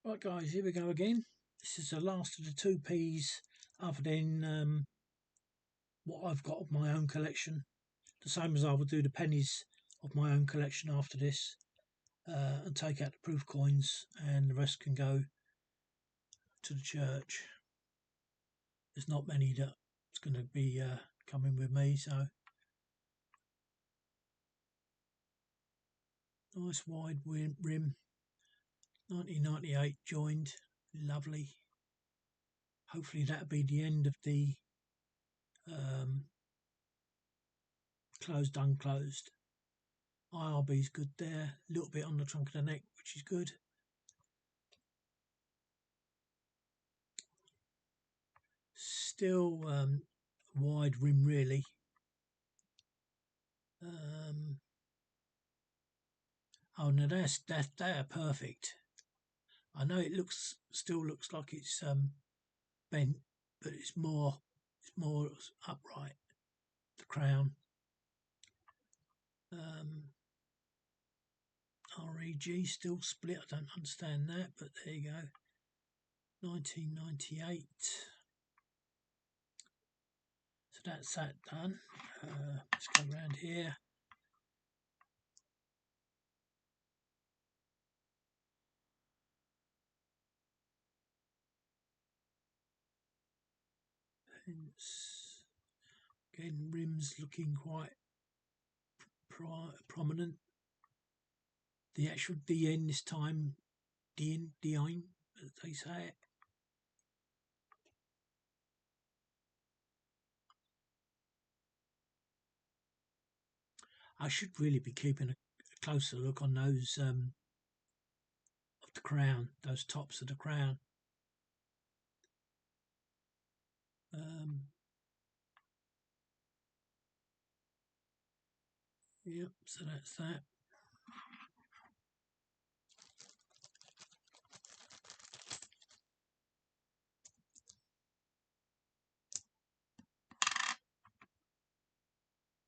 Right guys, here we go again. This is the last of the 2Ps other than what I've got of my own collection. The same as I will do the pennies of my own collection after this, and take out the proof coins, and the rest can go to the church. There's not many that's going to be coming with me, so nice wide rim, 1998 joined, lovely. Hopefully that'll be the end of the closed unclosed. IRB's good there, a little bit on the trunk of the neck, which is good. Still wide rim really. Oh no, they are perfect. I know it still looks like it's bent, but it's more upright. The crown. REG still split. I don't understand that, but there you go. 1998. So that's that done. Let's go around here. Again, rims looking quite prominent. The actual DN this time, DN, as they say it. I should really be keeping a closer look on those of the crown, those tops of the crown. Yep, so that's that.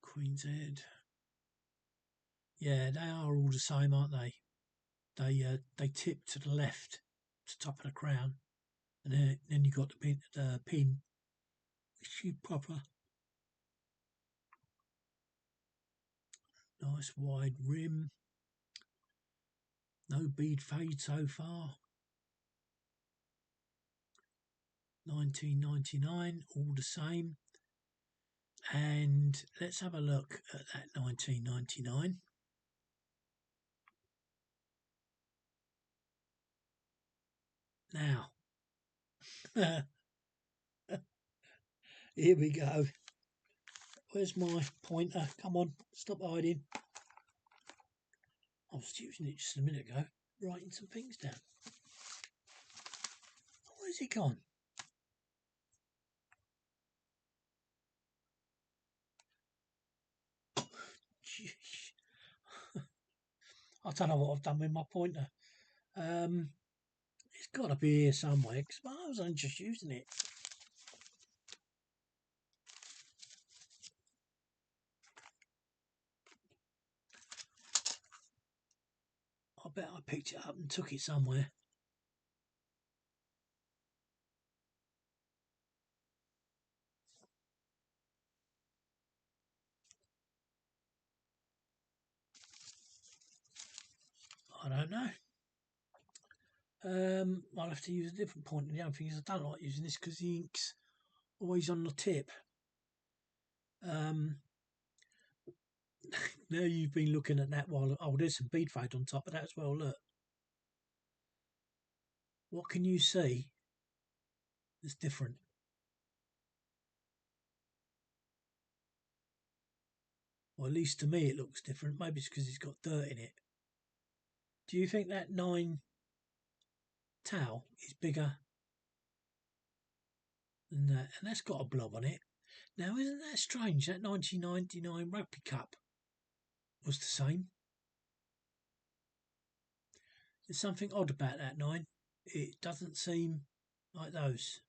Queen's Head. Yeah, they are all the same, aren't they? They tip to the left, to the top of the crown, and then you got the pin, which is proper. Nice wide rim. No bead fade so far. 1999, all the same. And let's have a look at that 1999. Now, here we go. Where's my pointer? Come on, stop hiding. I was using it just a minute ago, writing some things down. Where's he gone? I don't know what I've done with my pointer. It's got to be here somewhere, because I was only just using it. I bet I picked it up and took it somewhere. I don't know. I'll have to use a different pointer. The other thing is I don't like using this because the ink's always on the tip. Now you've been looking at that while... Oh, there's some bead fade on top of that as well, look. What can you see that's different? Or at least to me it looks different. Maybe it's because it's got dirt in it. Do you think that 9 towel is bigger than that? And that's got a blob on it. Now, isn't that strange? That 1999 rugby cup was the same. There's something odd about that 9. It doesn't seem like those.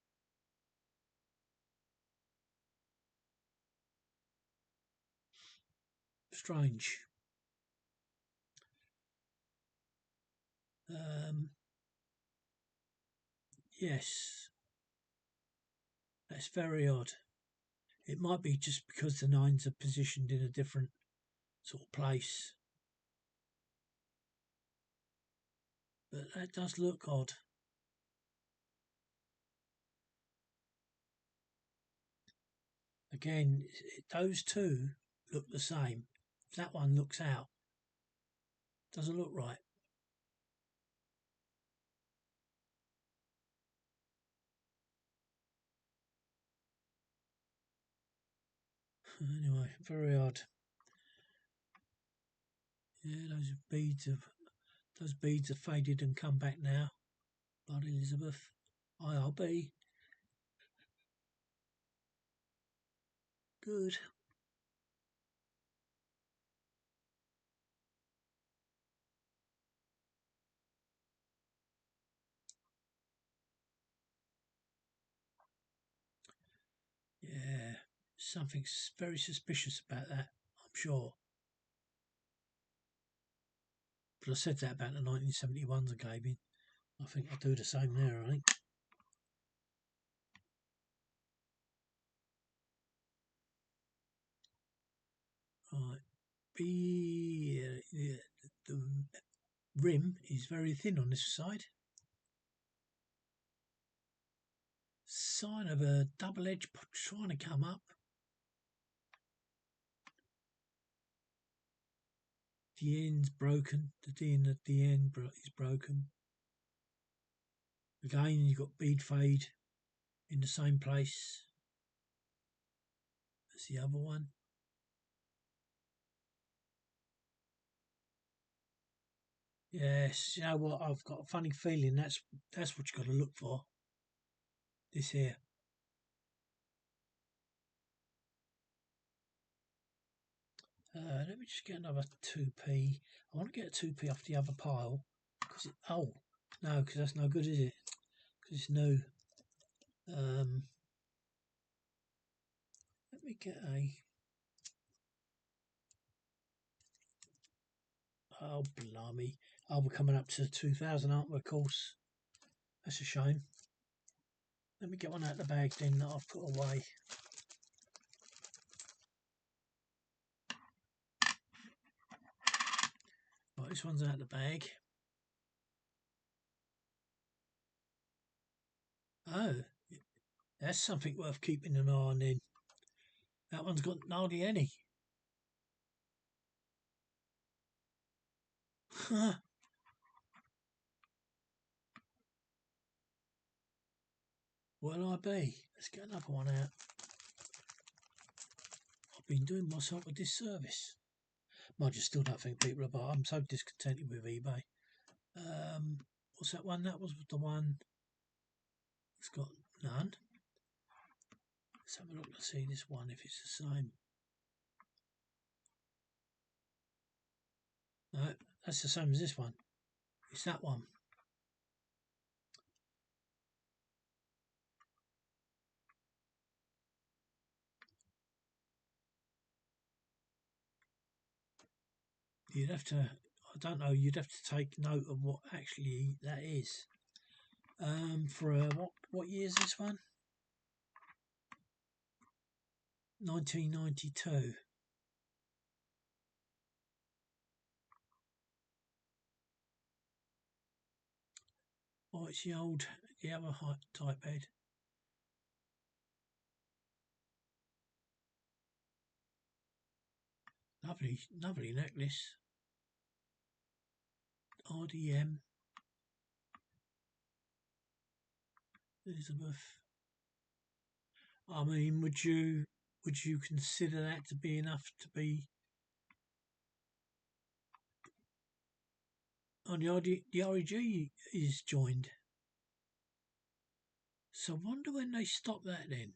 Strange. Yes, that's very odd. It might be just because the nines are positioned in a different sort of place. But that does look odd. Again, those two look the same. That one looks out. Doesn't look right. Anyway, very odd. Yeah, those beads have faded and come back now. Blood Elizabeth. IRB. Good. Yeah, something's very suspicious about that, I'm sure. But I said that about the 1971s I gave in. I think I'll do the same there, I think. Right. The rim is very thin on this side. Sign of a double edge trying to come up. The end's broken. The D at the end is broken. Again, you've got bead fade in the same place as the other one. Yes, you know what? I've got a funny feeling that's what you've got to look for. This here. Let me just get another 2p. I want to get a 2p off the other pile. Oh, no, because that's no good, is it? Because it's new. Let me get a... Oh, blimey. Oh, we're coming up to 2,000, aren't we, of course? That's a shame. Let me get one out of the bag then that I've put away. Right, this one's out of the bag. Oh, that's something worth keeping an eye on then. That one's got hardly any. Where'll I be? Let's get another one out. I've been doing myself a disservice. I just still don't think people are buying. I'm so discontented with eBay. What's that one? That was the one. It's got none. Let's have a look to see this one if it's the same. No, that's the same as this one. It's that one. You'd have to, I don't know, you'd have to take note of what actually that is. For what year is this one? 1992. Oh, it's the other type head. Lovely necklace. RDM. Elizabeth. I mean, would you consider that to be enough to be on the REG is joined? So I wonder when they stopped that then.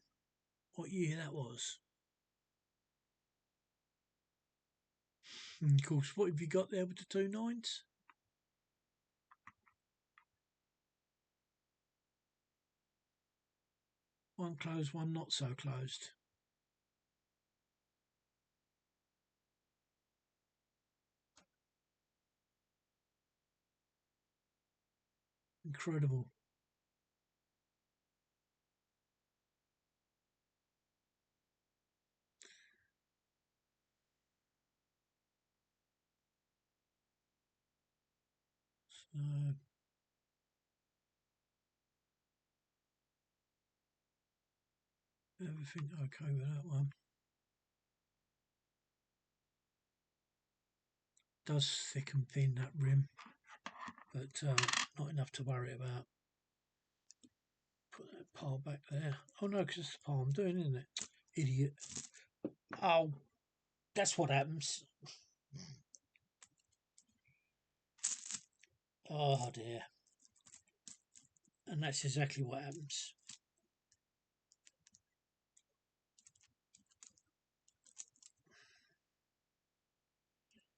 What year that was? And of course, what have you got there with the 2 9s? One closed, one not so closed. Incredible. Everything okay with that one. Does thick and thin, that rim, but not enough to worry about. Put that pile back there. Oh no, because it's the pile I'm doing, isn't it? Idiot. Oh, that's what happens. Oh dear. And that's exactly what happens.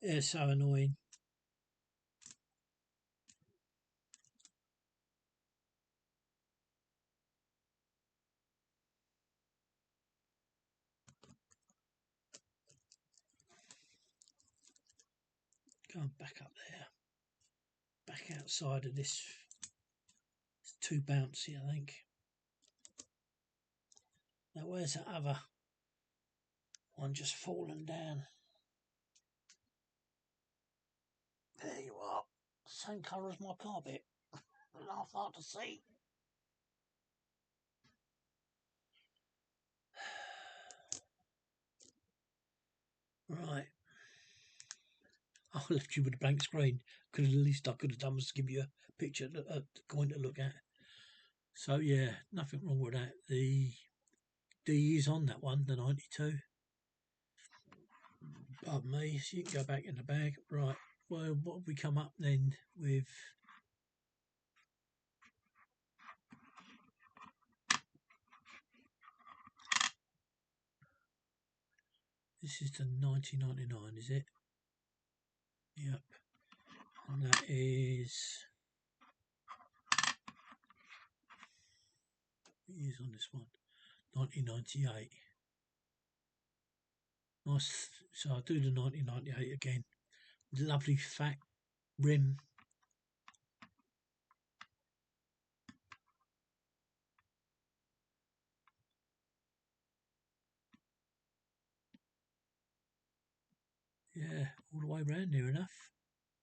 It's so annoying. Going back up there. Back outside of this. It's too bouncy, I think. Now where's that other one just fallen down? There you are. Same colour as my carpet. Laugh hard to see. Right. I left you with a blank screen. At least I could have done was give you a picture, a coin to look at. So yeah, nothing wrong with that. The D is on that one, the 92. Pardon me, so you can go back in the bag. Right, well, what have we come up then with? This is the 1999, is it? Yep. And that is... What year's on this one? 1998. Nice. So I'll do the 1998 again. Lovely fat rim. Yeah, all the way around near enough.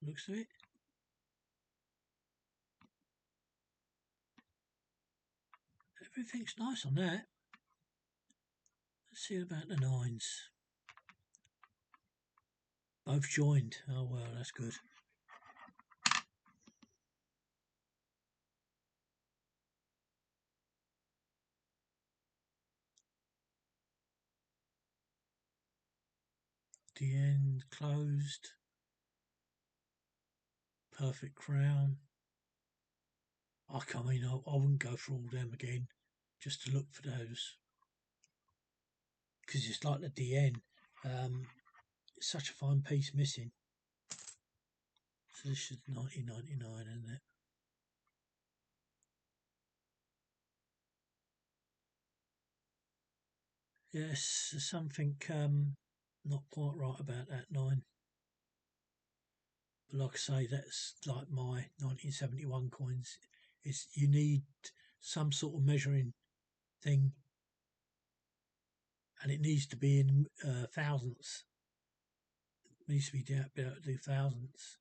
Looks of it. Everything's nice on that. Let's see about the nines. Both joined. Oh well, that's good. The end closed. Perfect crown. I mean, I wouldn't go for all them again, just to look for those, because it's like the DN. It's such a fine piece missing. So this is 1999, isn't it? Yes, there's something not quite right about that 9. But like I say, that's like my 1971 coins. You need some sort of measuring thing, and it needs to be in thousandths. It needs to be able to do thousandths.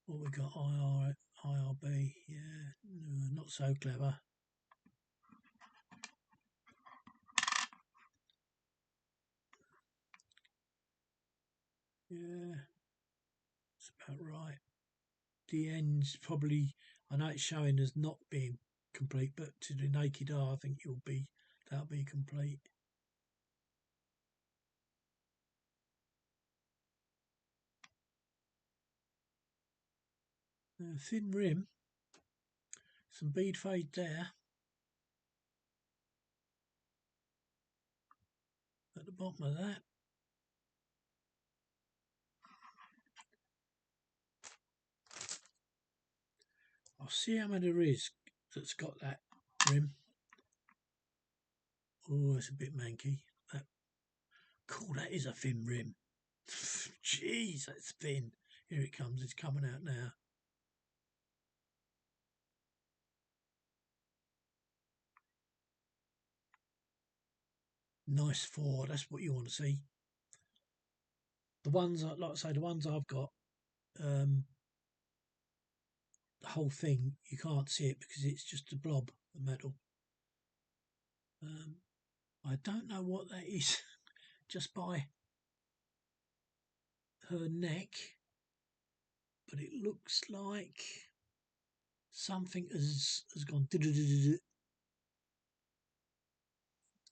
What we got? IRB, yeah, no, not so clever. Yeah, it's about right. The end's probably, I know it's showing as not being complete, but to the naked eye, I think that'll be complete. Thin rim, some bead fade there. At the bottom of that. I'll see how many there is that's got that rim. Oh, it's a bit manky. Cool, that is a thin rim. Jeez, that's thin. Here it comes, it's coming out now. Nice 4, that's what you want to see. The ones, like I say, the ones I've got, the whole thing, you can't see it because it's just a blob of metal. I don't know what that is just by her neck, but it looks like something has gone.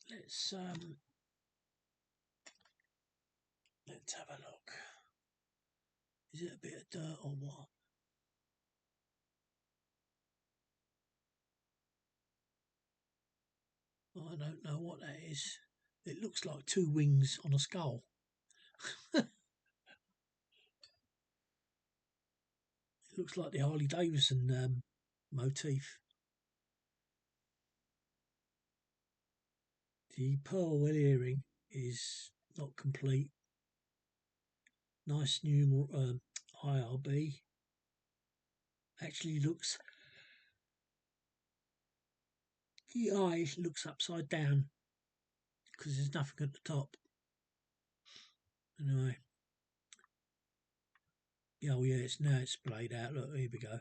Let's have a look. Is it a bit of dirt or what? I don't know what that is. It looks like two wings on a skull. It looks like the Harley Davidson motif. The pearl well earring is not complete. Nice new IRB. Actually looks, the eye looks upside down because there's nothing at the top. Anyway. Oh yeah, it's now it's splayed out. Look, here we go.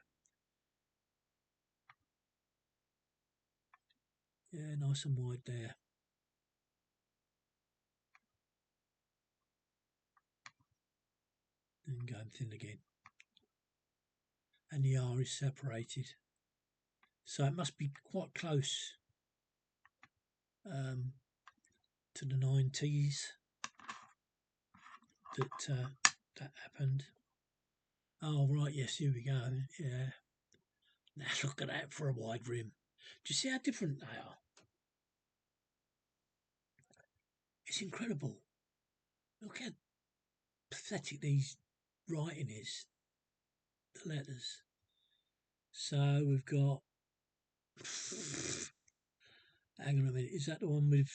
Yeah, nice and wide there. And going thin again. And the R is separated. So it must be quite close to the 90s that happened. Oh right, yes, here we go. Yeah. Now look at that for a wide rim. Do you see how different they are? It's incredible. Look how pathetic these writing is. The letters. So we've got. Hang on a minute. Is that the one with?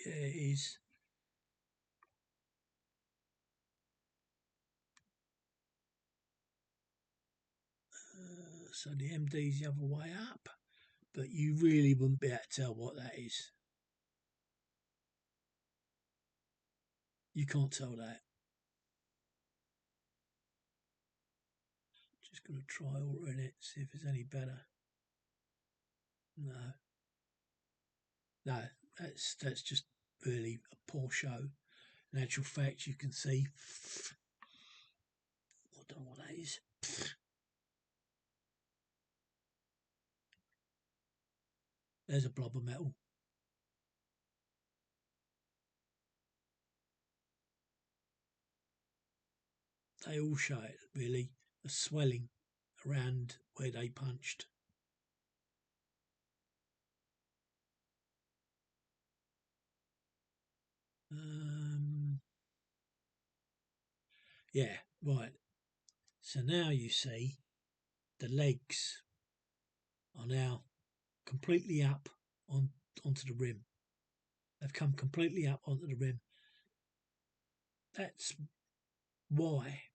Yeah, it is. So the MD's the other way up, but you really wouldn't be able to tell what that is. You can't tell that. Just going to try altering it, see if it's any better. No, that's just really a poor show. In actual fact, you can see. I don't know what that is. There's a blob of metal. They all show it, really, a swelling around where they punched. Yeah, right. So now you see the legs are now completely up onto the rim. They've come completely up onto the rim. That's why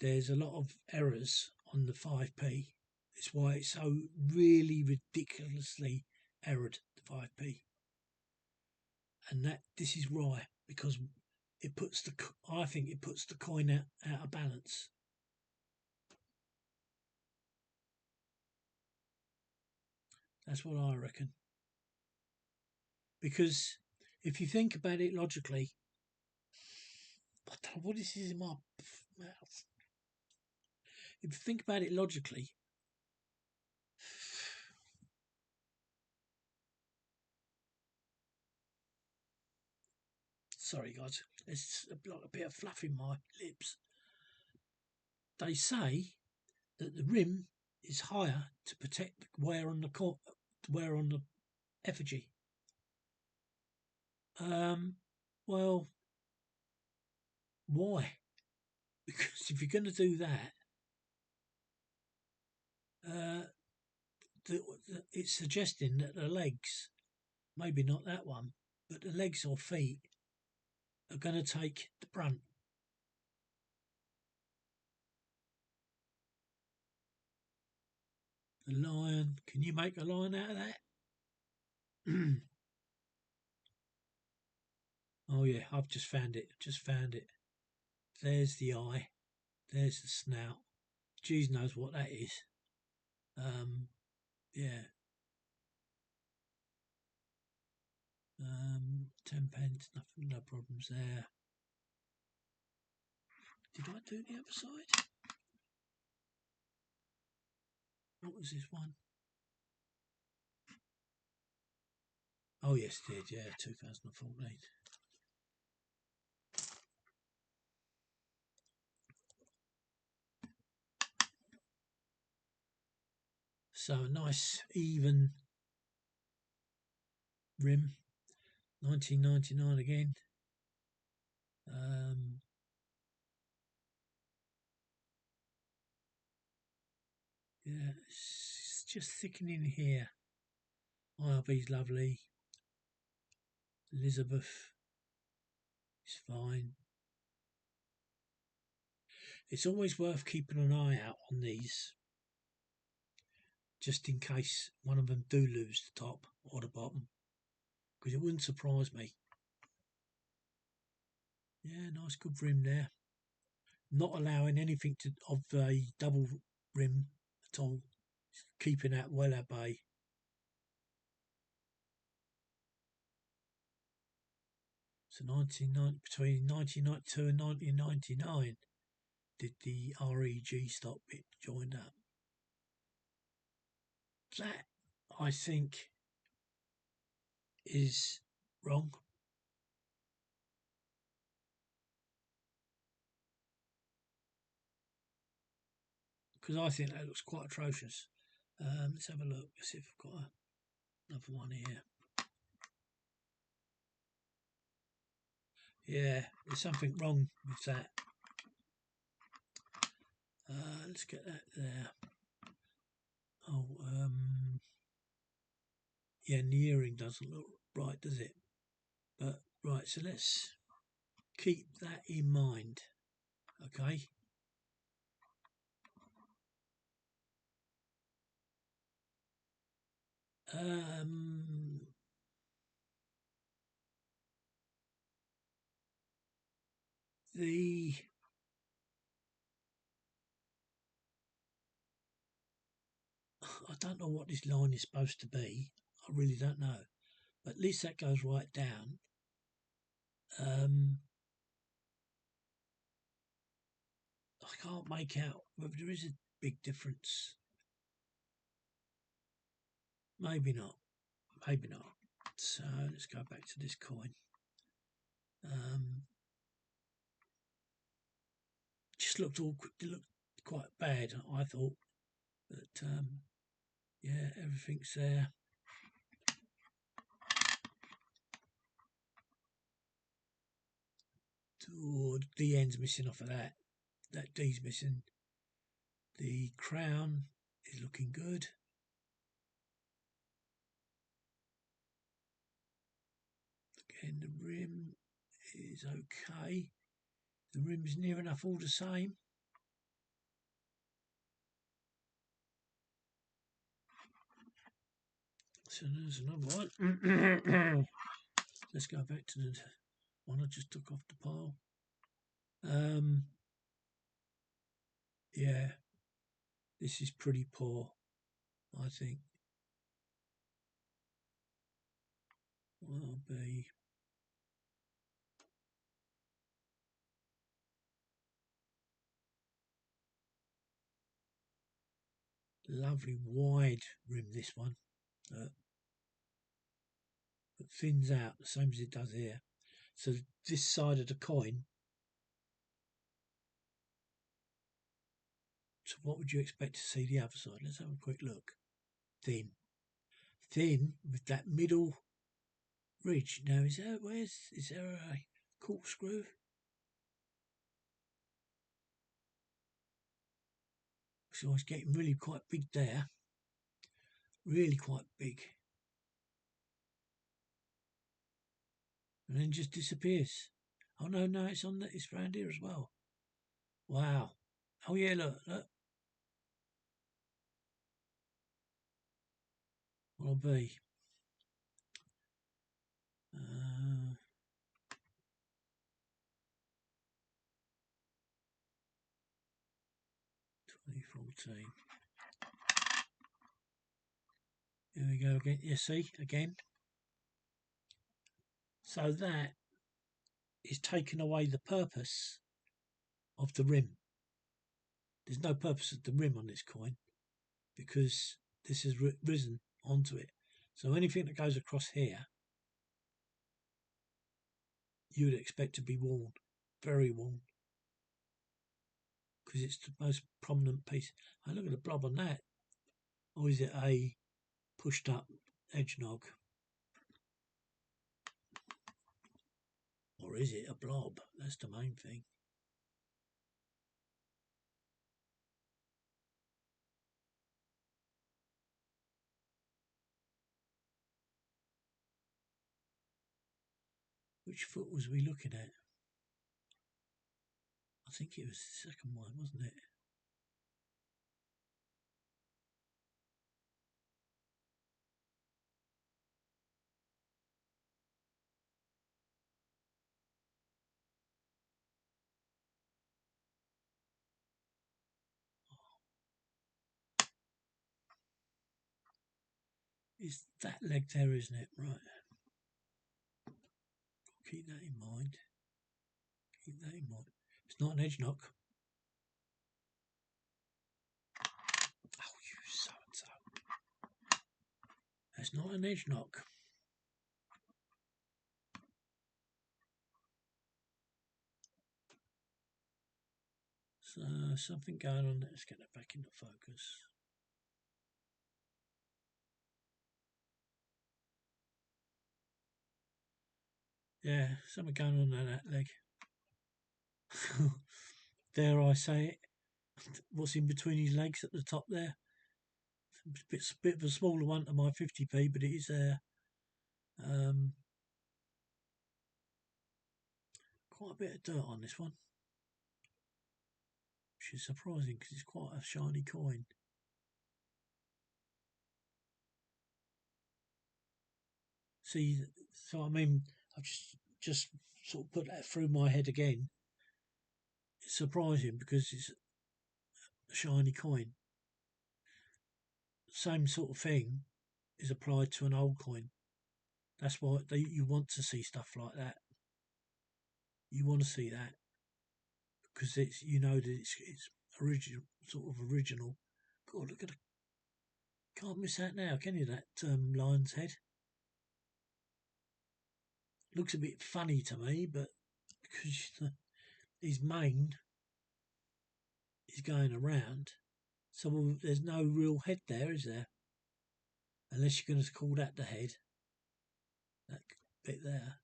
there's a lot of errors on the 5p. It's why it's so really ridiculously errored, the 5p. And this is why, because I think it puts the coin out of balance. That's what I reckon. Because if you think about it logically, I don't know what this is in my mouth. If you think about it logically, sorry guys, there's a bit of fluff in my lips. They say that the rim is higher to protect the wear on the effigy. Well, why? Because if you're going to do that, it's suggesting that the legs, maybe not that one, but the legs or feet are going to take the brunt. The lion, can you make a lion out of that? Oh yeah, I've just found it. There's the eye. There's the snout. Jeez knows what that is. Yeah. £10, nothing, no problems there. Did I do the other side? What was this one? Oh yes, it did. Yeah, 2014. So a nice even rim. 1999 again. Yeah, it's just thickening here. IRB's lovely. Elizabeth is fine. It's always worth keeping an eye out on these, just in case one of them do lose the top or the bottom, because it wouldn't surprise me. Yeah, nice good rim there. Not allowing anything of a double rim at all. Keeping that well at bay. So between 1992 and 1999 did the REG stop bit joined up. That, I think, is wrong. Because I think that looks quite atrocious. Let's have a look. Let's see if I've got another one here. Yeah, there's something wrong with that. Let's get that there. Oh, yeah, and the earring doesn't look right, does it? But right, so let's keep that in mind. Okay. I don't know what this line is supposed to be. I really don't know. But at least that goes right down. I can't make out whether there is a big difference. Maybe not. Maybe not. So let's go back to this coin. Just looked awkward. It looked quite bad, I thought. But yeah, everything's there. Oh, the end's missing off of that. That D's missing. The crown is looking good. Again, the rim is okay. The rim's near enough all the same. So there's another one. Let's go back to the one I just took off the pile. Yeah, this is pretty poor, I think. Will be lovely wide rim, this one. It thins out the same as it does here. So this side of the coin, so what would you expect to see the other side? Let's have a quick look. Thin with that middle ridge. Now is there a corkscrew? So it's getting really quite big there. Really quite big. And then just disappears. Oh no, it's it's around here as well. Wow. Oh yeah, look. What'll be? 2014. Here we go again. You see, again. So that is taking away the purpose of the rim. There's no purpose of the rim on this coin because this has risen onto it. So anything that goes across here, you would expect to be worn, very worn, because it's the most prominent piece. Oh, look at the blob on that. Or is it a pushed up edge nog? Or is it a blob? That's the main thing. Which foot was we looking at? I think it was the second one, wasn't it? It's that leg there, isn't it? Right. Keep that in mind. Keep that in mind. It's not an edge knock. Oh, you so-and-so. That's not an edge knock. So something going on there. Let's get that back into focus. Yeah, something going on in that leg. Dare I say it? What's in between his legs at the top there? It's a bit of a smaller one to my 50p, but it is there. Quite a bit of dirt on this one, which is surprising because it's quite a shiny coin. See, so I mean, I've just sort of put that through my head again. It's surprising because it's a shiny coin. Same sort of thing is applied to an old coin. That's why you want to see stuff like that. You want to see that because it's, you know, that it's original, sort of original. God, look at it. Can't miss that now, can you? That lion's head looks a bit funny to me, but because his mane is going around, so there's no real head there, is there? Unless you're going to call that the head, that bit there.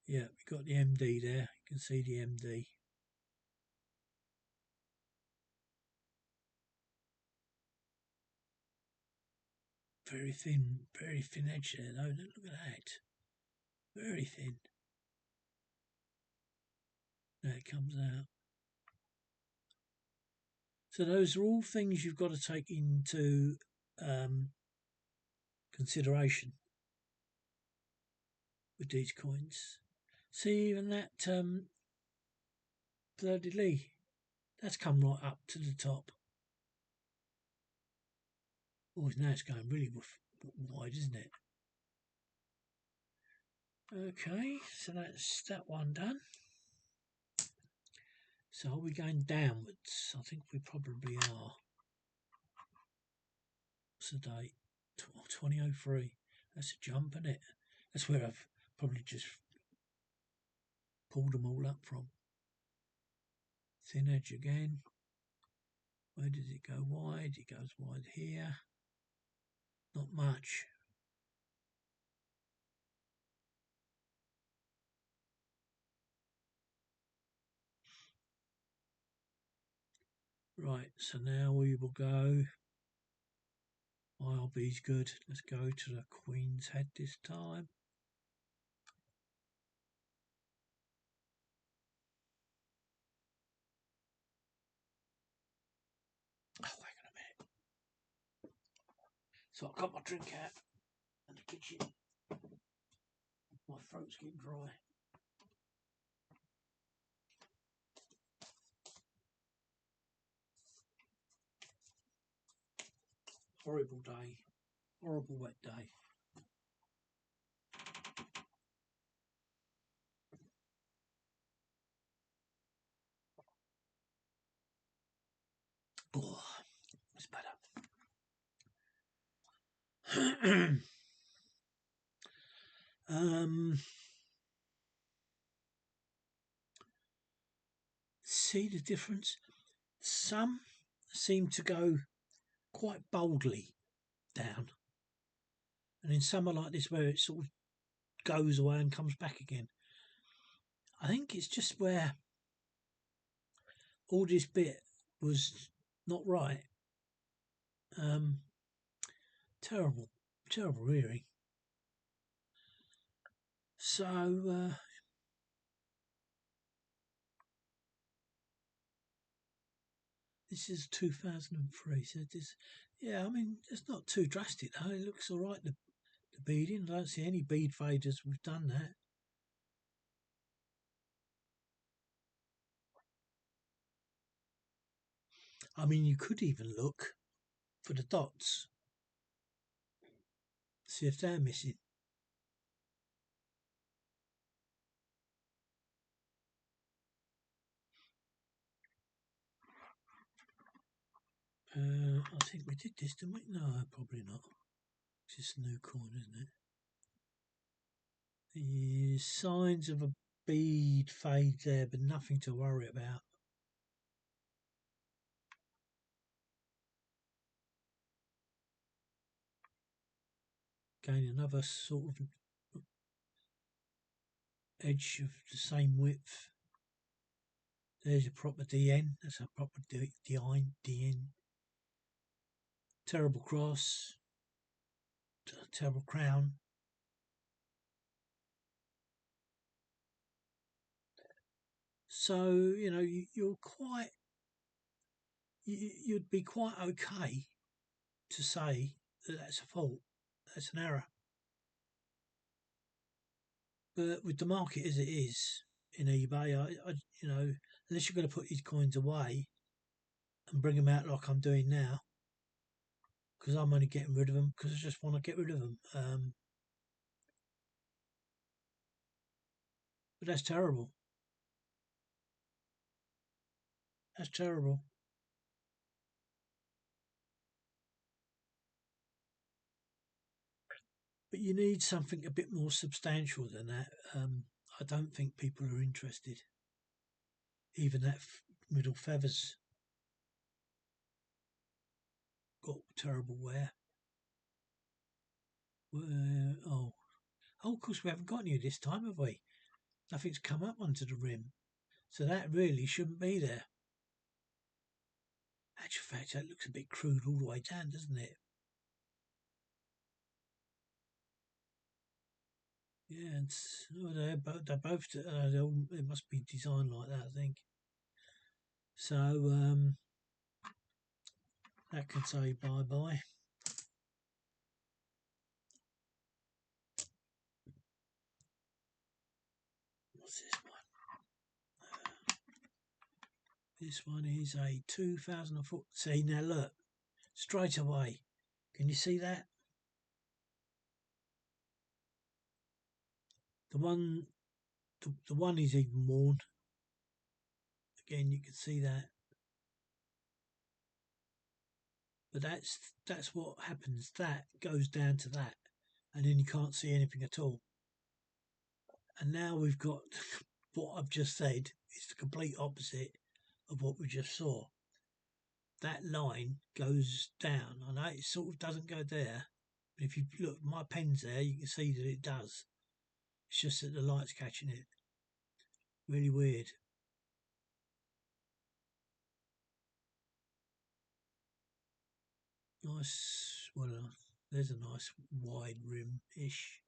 Yeah, we've got the MD there. You can see the MD. Very thin edge there, though. Look at that. Very thin. There it comes out. So those are all things you've got to take into consideration with these coins. See, even that bloody that's come right up to the top. Oh, now it's going really wide, isn't it? Okay, so that's that one done. So are we going downwards? I think we probably are. What's the date? 2003. That's a jump, isn't it? That's where I've probably just pulled them all up from. Thin edge again. Where does it go wide? It goes wide here. Not much. Right, so now we will go. IRB's good. Let's go to the Queen's head this time. Oh, hang on a minute. So I've got my drink out in the kitchen. My throat's getting dry. horrible day, horrible wet day. Oh, it's better. See the difference? Some seem to go quite boldly down, and in summer like this where it sort of goes away and comes back again. I think it's just where all this bit was not right. Terrible really. So this is 2003. So this, yeah, I mean it's not too drastic though. It looks all right. The beading. I don't see any bead faders. We've done that. I mean, you could even look for the dots, see if they're missing. I think we did this, didn't we? No, probably not. It's just a new coin, isn't it? The signs of a bead fade there, but nothing to worry about. Again, another sort of edge of the same width. There's a proper DN. That's a proper DN. Terrible cross. Terrible crown. So, you know, you'd be quite okay to say that that's a fault, that's an error. But with the market as it is in eBay, I you know, unless you're going to put these coins away and bring them out like I'm doing now, because I'm only getting rid of them because I just want to get rid of them. But that's terrible. That's terrible. But you need something a bit more substantial than that. I don't think people are interested. Even that middle feathers got terrible wear. Oh, of course we haven't got any this time, have we? Nothing's come up onto the rim. So that really shouldn't be there. Actual fact, that looks a bit crude all the way down, doesn't it? Yeah, they're both. It must be designed like that, I think. So that can say bye bye. What's this one? This one is a 2004. See now, look straight away. Can you see that? The one is even worn. Again, you can see that. But that's what happens. That goes down to that, and then you can't see anything at all. And now we've got what I've just said is the complete opposite of what we just saw. That line goes down. I know it sort of doesn't go there, but if you look, my pen's there, you can see that it does. It's just that the light's catching it. Really weird. Nice. Well, there's a nice wide rim-ish.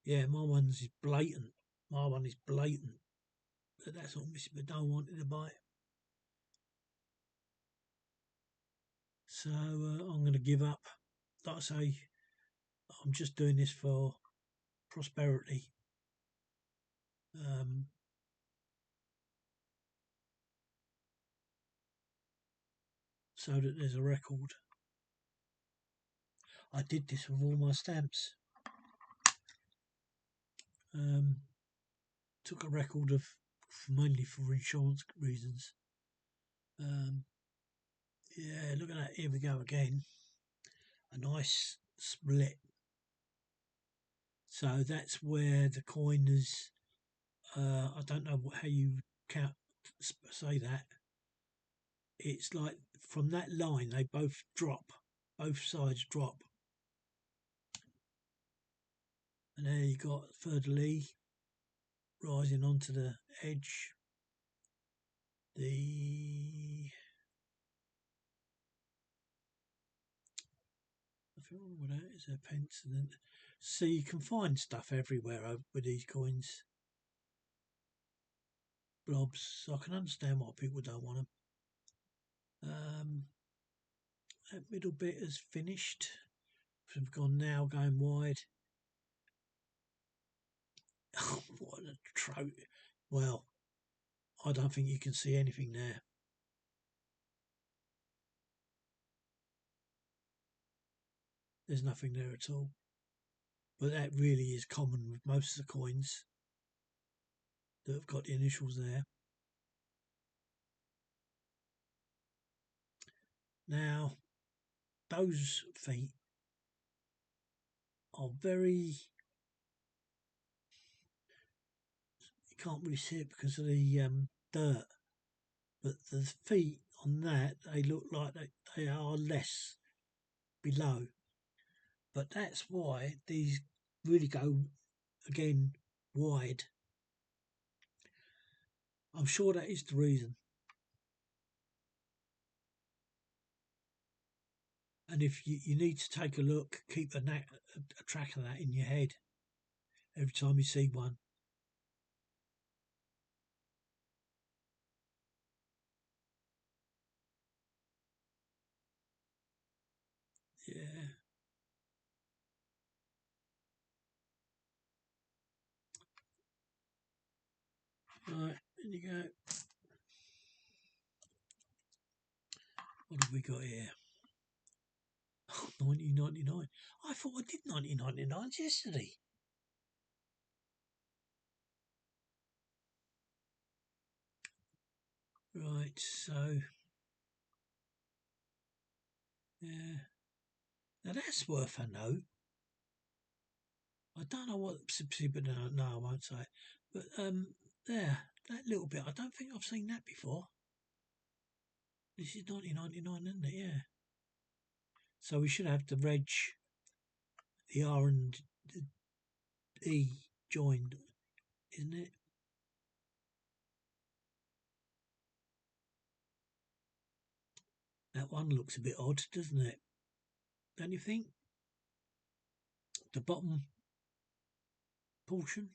Yeah, my one's blatant. My one is blatant. But that's all missing, but don't want to buy it. So I'm going to give up. Like I say, I'm just doing this for prosperity. so that there's a record. I did this with all my stamps. Took a record of, mainly for insurance reasons. Yeah, look at that. Here we go again. A nice split. So that's where the coin is. I don't know how you say that. It's like from that line they both drop, both sides drop, and there you got thirdly rising onto the edge. I feel what that is a pence, and then so you can find stuff everywhere with these coins. Blobs. I can understand why people don't want them. That middle bit is finished. We've gone now going wide. Oh, what a trout. Well, I don't think you can see anything there. There's nothing there at all. But that really is common with most of the coins that have got the initials there. Now, those feet are very... You can't really see it because of the dirt. But the feet on that, they look like they are less below. But that's why these really go, again, wide. I'm sure that is the reason. And if you need to take a look, keep a track of that in your head every time you see one. Yeah. Right, there you go. What have we got here? 1999. I thought I did 1999 yesterday. Right, so yeah. Now that's worth a note. I don't know what but no, I won't say it. But there, that little bit, I don't think I've seen that before. This is 1999, isn't it? Yeah. So we should have the reg, the R and E joined, isn't it? That one looks a bit odd, doesn't it? Don't you think? The bottom portion.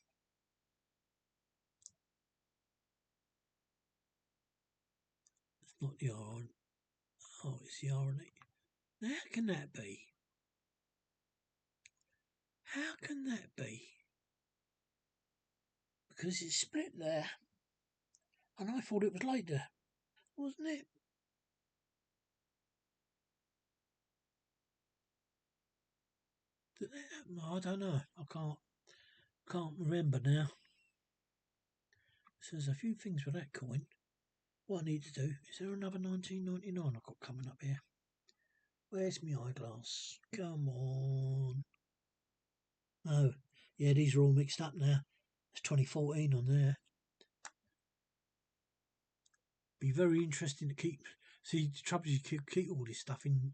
It's not the R. Oh, it's the R and E. Now, how can that be? How can that be? Because it's split there. And I thought it was later, wasn't it? Did that happen? I don't know. I can't remember now. So there's a few things with that coin. What I need to do, is there another 1999 I've got coming up here? Where's my eyeglass? Come on. Oh, yeah, these are all mixed up now. There's 2014 on there. Be very interesting to keep. See, the trouble is you keep all this stuff in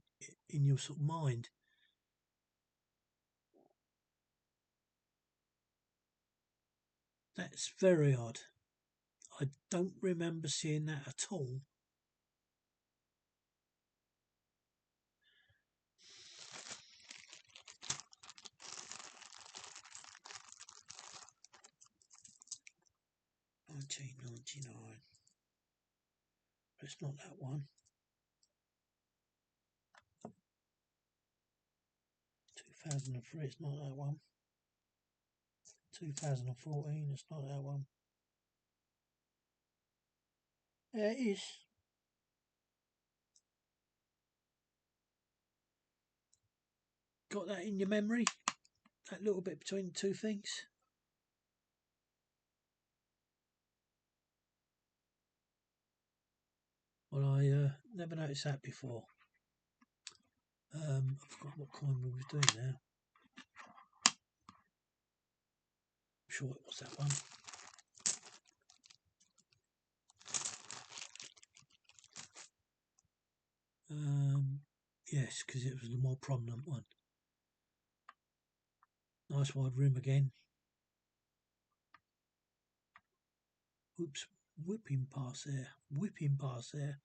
your sort of mind. That's very odd. I don't remember seeing that at all. $19.99. It's not that one. 2003. It's not that one. 2014. It's not that one. Yeah, it is. got that in your memory? That little bit between the two things? Well, I never noticed that before. I forgot what coin we were doing now. I'm sure it was that one. Yes, because it was the more prominent one. Nice wide rim again. Oops, whipping past there. Whipping past there.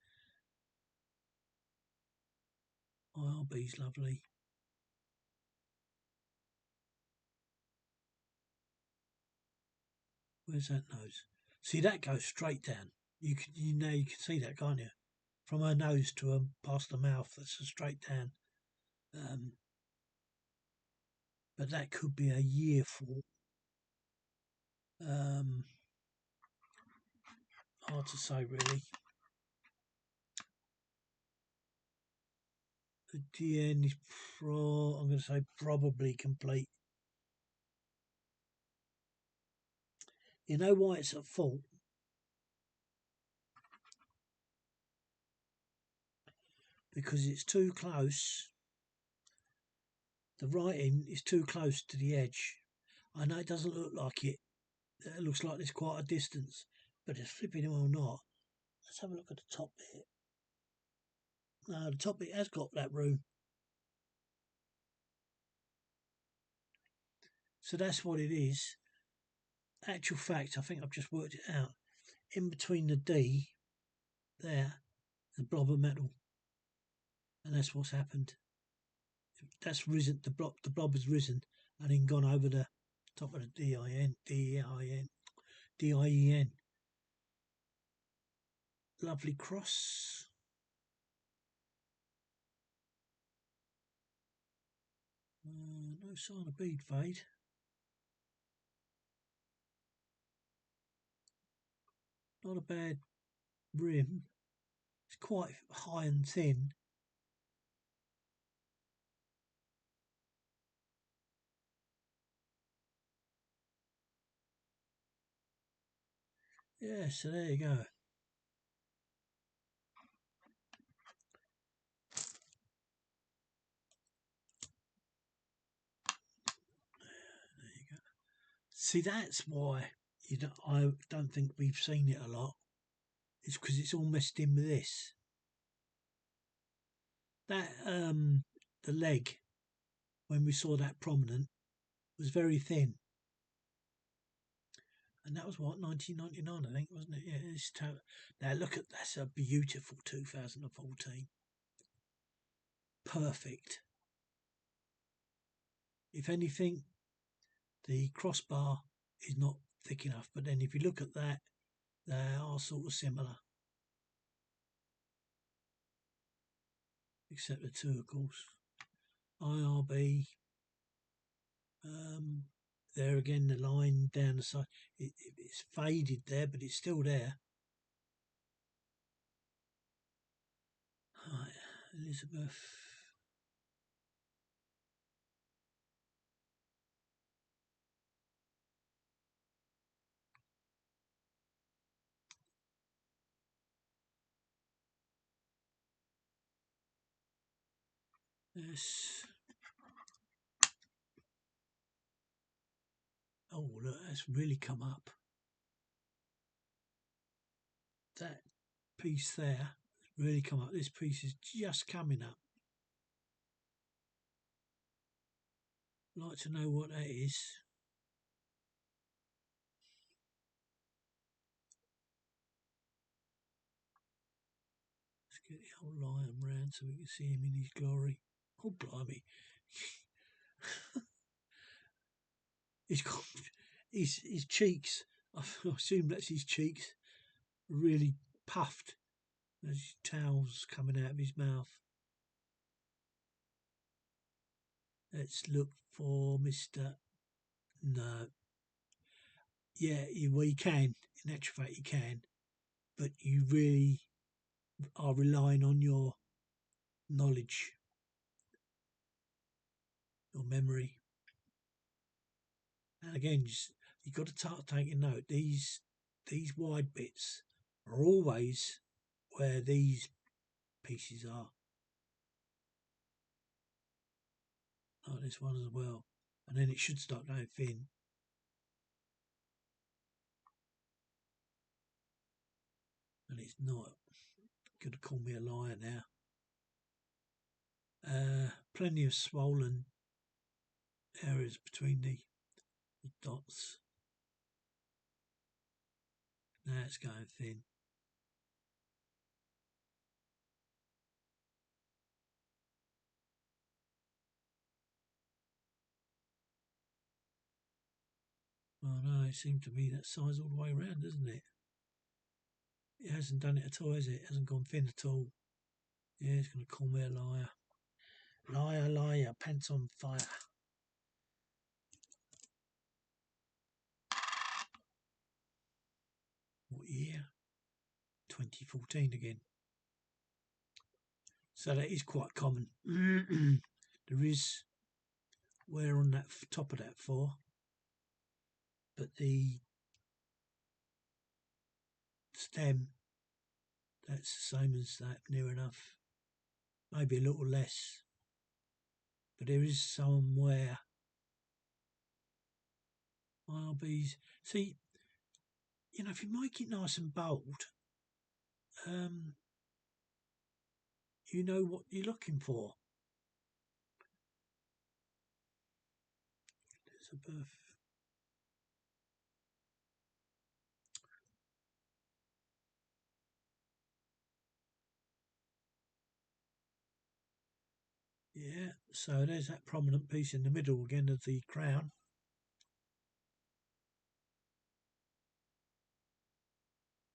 IRB's lovely. Where's that nose? See, that goes straight down. You can see that, can't you? From her nose to her past the mouth, that's a straight down. But that could be a year fault. Hard to say, really. The DN is I'm going to say probably complete. You know why it's at fault? Because it's too close. The writing is too close to the edge. I know it doesn't look like it. It looks like there's quite a distance, but it's flipping well not. Let's have a look at the top bit. No, the top bit has got that room. So that's what it is. Actual fact, I think I've just worked it out. In between the D, there, the blob of metal. And that's what's happened. That's risen, the blob has risen and then gone over the top of the D-I-E-N. Lovely cross. No sign of bead fade. Not a bad rim. It's quite high and thin. Yeah, so there you go. There you go. See, that's why I don't think we've seen it a lot. It's because it's all messed in with this. That the leg, when we saw that prominent, was very thin. And that was what, 1999, I think, wasn't it? Yeah, now look at that's a beautiful 2014. Perfect. If anything, the crossbar is not thick enough, but then if you look at that, they are sort of similar. Except the two, of course. IRB. There again, the line down the side. It's faded there, but it's still there. Right, Elizabeth. Yes. Oh, look, that's really come up. That piece there really come up. This piece is just coming up. I'd like to know what that is. Let's get the old lion round so we can see him in his glory. Oh, blimey. He's got his cheeks. I assume that's his cheeks. Really puffed. There's towels coming out of his mouth. Let's look for Mr. No. Yeah, well, you can. In actual fact, you can. But you really are relying on your knowledge. your memory. And again, you've got to start taking note. These wide bits are always where these pieces are. Like this one as well. And then it should start going thin. And it's not. Going to call me a liar now. Plenty of swollen areas between the dots. Now it's going thin. Oh no, it seems to be that size all the way around, doesn't it? It hasn't done it at all, has it? It hasn't gone thin at all. Yeah, it's going to call me a liar. Liar, liar, pants on fire. What year? 2014 again. So that is quite common. There is wear on that top of that 4, but the stem, that's the same as that, near enough. Maybe a little less, but there is some wear. IRBs. See, you know, if you make it nice and bold, you know what you're looking for. Elizabeth. Yeah, so there's that prominent piece in the middle again of the crown.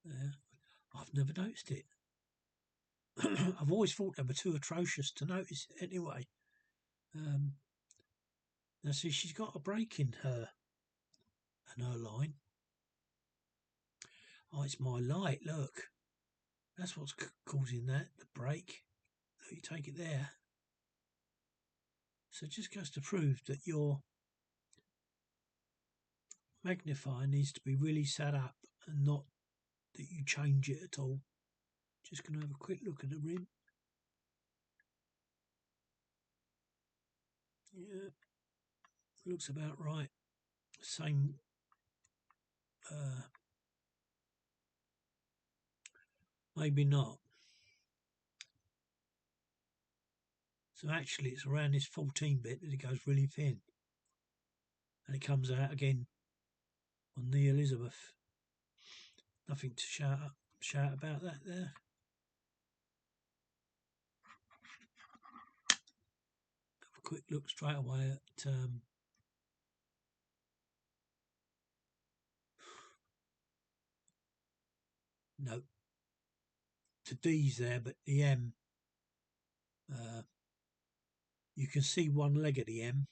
Yeah, I've never noticed it. I've always thought they were too atrocious to notice it anyway. Now see, she's got a break in her and her line. Oh, it's my light, look. That's what's causing that, the break. You take it there. So it just goes to prove that your magnifier needs to be really set up and not that you change it at all. Just going to have a quick look at the rim. Yeah, looks about right. Same maybe not. So actually it's around this 14 bit that it goes really thin. And it comes out again on the Elizabeth. Nothing to shout about that there. Have a quick look straight away at no, to D's there, but the M, you can see one leg of the M.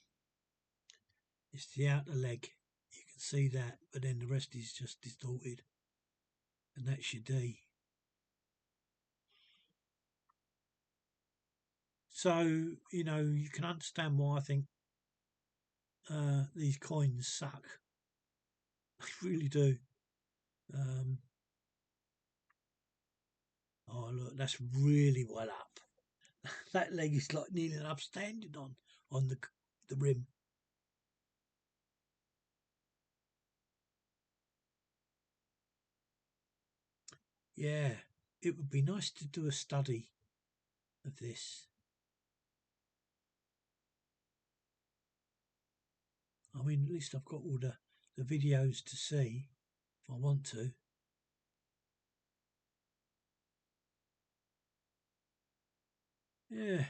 It's the outer leg. You can see that, but then the rest is just distorted. And that's your D. So, you know, you can understand why I think these coins suck. They really do. Oh, look, that's really well up. That leg is like kneeling up, standing on the rim. Yeah, it would be nice to do a study of this. I mean, at least I've got all the videos to see if I want to. Yeah.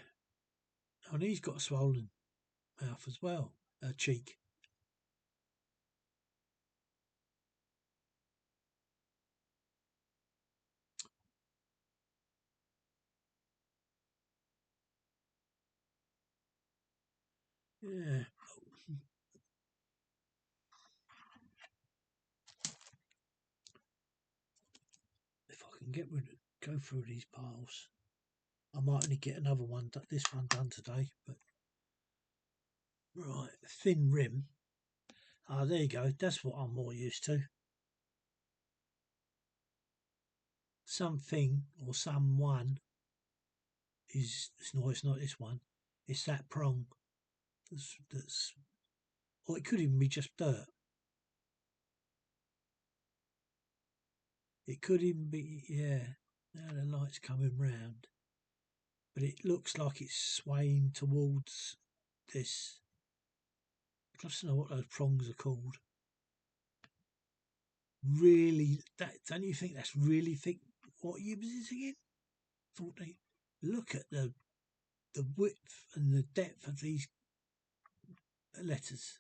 Oh, and he's got a swollen mouth as well, cheek. Yeah. If I can go through these piles, I might only get another one, this one done today, but Right, thin rim. Ah, there you go. That's what I'm more used to. Something or someone is, no, it's not this one. It's that prong. That's or it could even be just dirt. It could even be, yeah. Now the light's coming round, but it looks like it's swaying towards this. I'd love to know what those prongs are called. Really, that don't you think that's really thick? What year was this again? 40. Look at the width and the depth of these letters.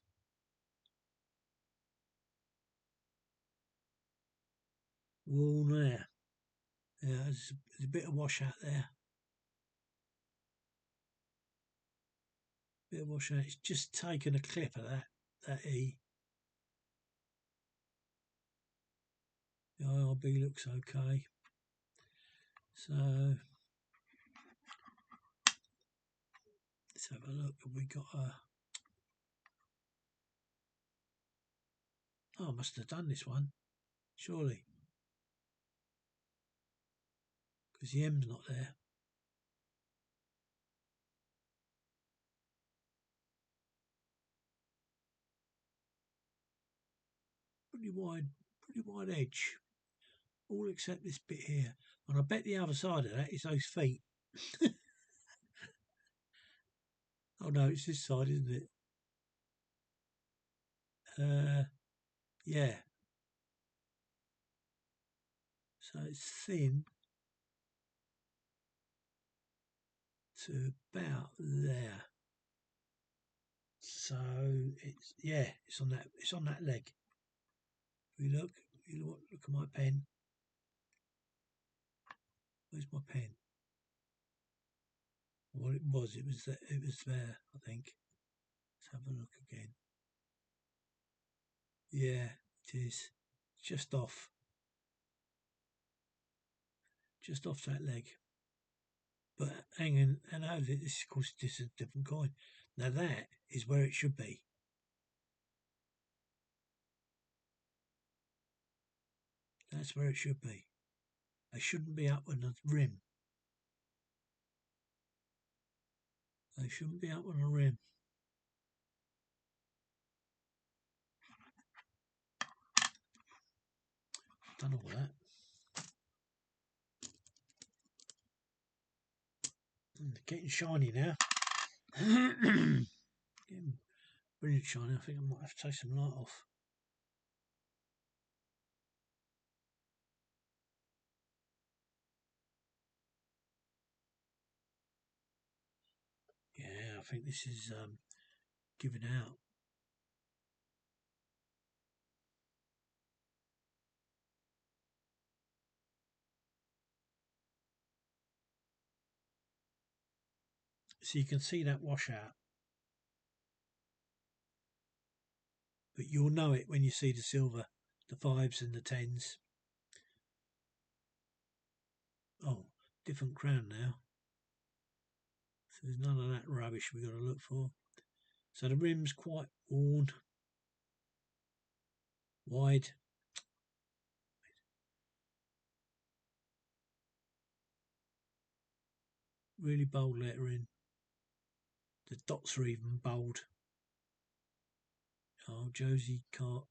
Worn there. Yeah, there's a bit of washout there. Bit of washout. It's just taken a clip of that E. The IRB looks okay. So let's have a look. Have we got a? Oh, I must have done this one, surely, because the M's not there. Pretty wide edge, all except this bit here. And I bet the other side of that is those feet. Oh no, it's this side, isn't it? Yeah. So it's thin to about there. So it's on that leg. We look at my pen. Where's my pen? Well, it was there, I think. Let's have a look again. Yeah, it is. Just off that leg. But hang on, and how this, of course, this is a different coin. Now that is where it should be. That's where it should be. They shouldn't be up on the rim. They shouldn't be up on the rim. Done all that. Getting shiny now. Getting brilliant shiny. I think I might have to take some light off. Yeah, I think this is giving out. So you can see that washout. But you'll know it when you see the silver, the 5s and the 10s. Oh, different crown now. So there's none of that rubbish we've got to look for. So the rim's quite worn, wide. Really bold lettering. The dots are even bold. Oh, Josie, not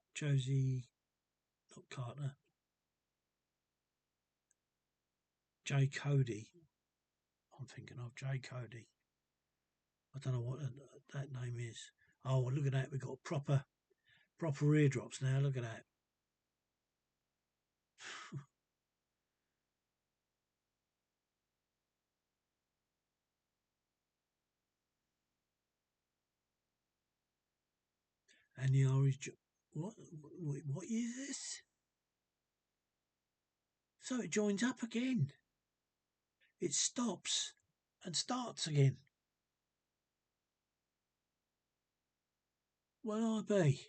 Carter. J. Cody. I'm thinking of J. Cody. I don't know what that name is. Oh, look at that. We've got proper eardrops now. Look at that. And the R is... What is this? So it joins up again. It stops and starts again. Will I be?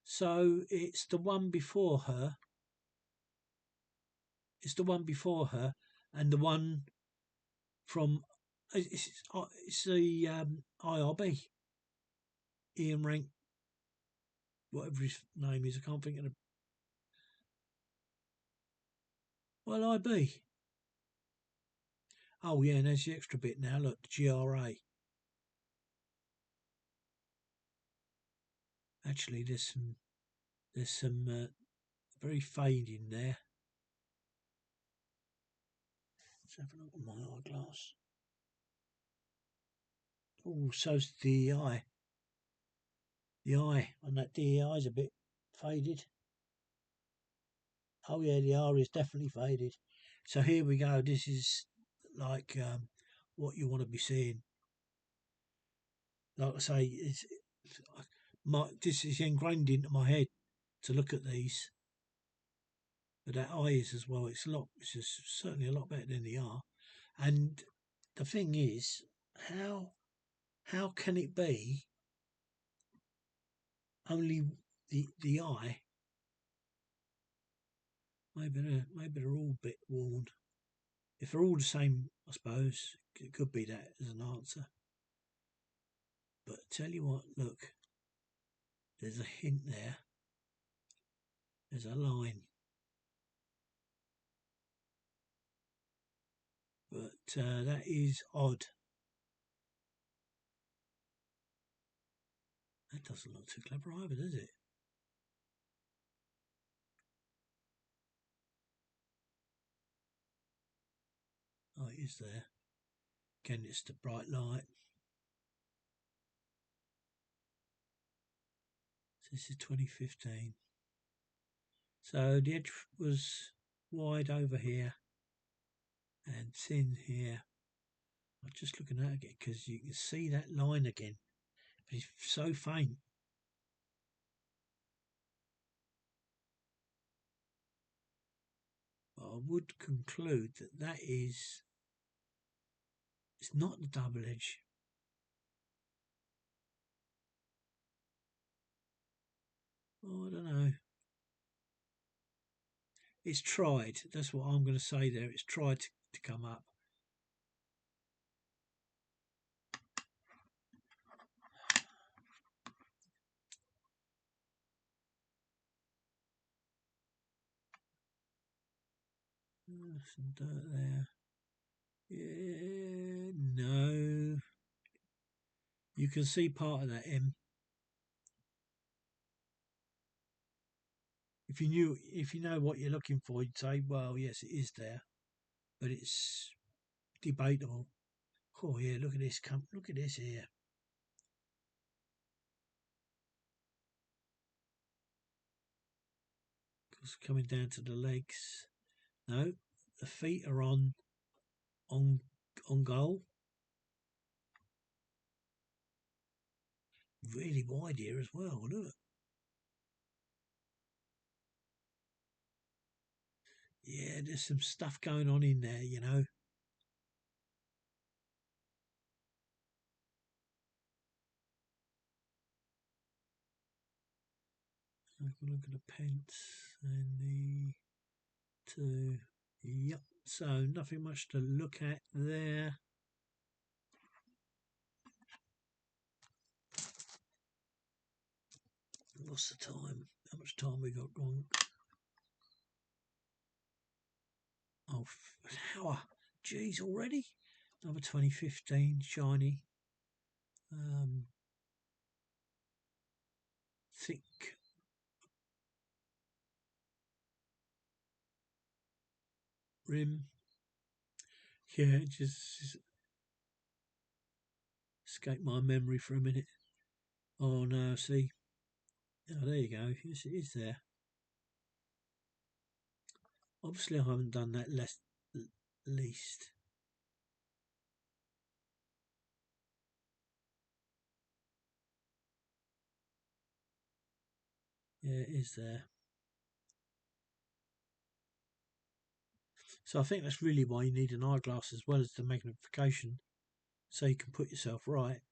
So it's the one before her. It's the one before her and the one from it's the IRB Ian Rank, whatever his name is. I can't think of the. Well, IB. Oh yeah, and there's the extra bit now. Look, the GRA. Actually, there's some very fade in there. Let's have a look at my eyeglass. Oh, so's the DEI. The eye on that DEI is a bit faded. Oh yeah, the R is definitely faded. So here we go. This is like what you want to be seeing. Like I say, this is ingrained into my head to look at these. But that I is as well. It's just certainly a lot better than the R. And the thing is, how can it be only the I? Maybe they're all a bit worn. If they're all the same, I suppose it could be that as an answer. But tell you what, look, there's a hint there. There's a line. But that is odd. That doesn't look too clever either, does it? Oh, it is there. Again, it's the bright light. So this is 2015. So the edge was wide over here and thin here. I'm just looking at it again because you can see that line again. But it's so faint. But I would conclude that it's not the double edge. Oh, I don't know. It's tried. That's what I'm going to say there. It's tried to come up. Some dirt there. Yeah, no. You can see part of that M. If you know what you're looking for, you'd say, well, yes, it is there, but it's debatable. Oh yeah, look at this. Look at this here. It's coming down to the legs. No, the feet are on goal. Really wide here as well. Look. Yeah, there's some stuff going on in there, you know. Have a look at the pence and the two. Yep. So nothing much to look at there. What's the time? How much time we got gone? Oh, an hour. Geez, already? Another 2015 shiny. Thick. Rim. Yeah, just escaped my memory for a minute. Oh no, see. Oh, there you go. Yes, it is there. Obviously, I haven't done that least. Yeah, it is there. So I think that's really why you need an eyeglass as well as the magnification, so you can put yourself right,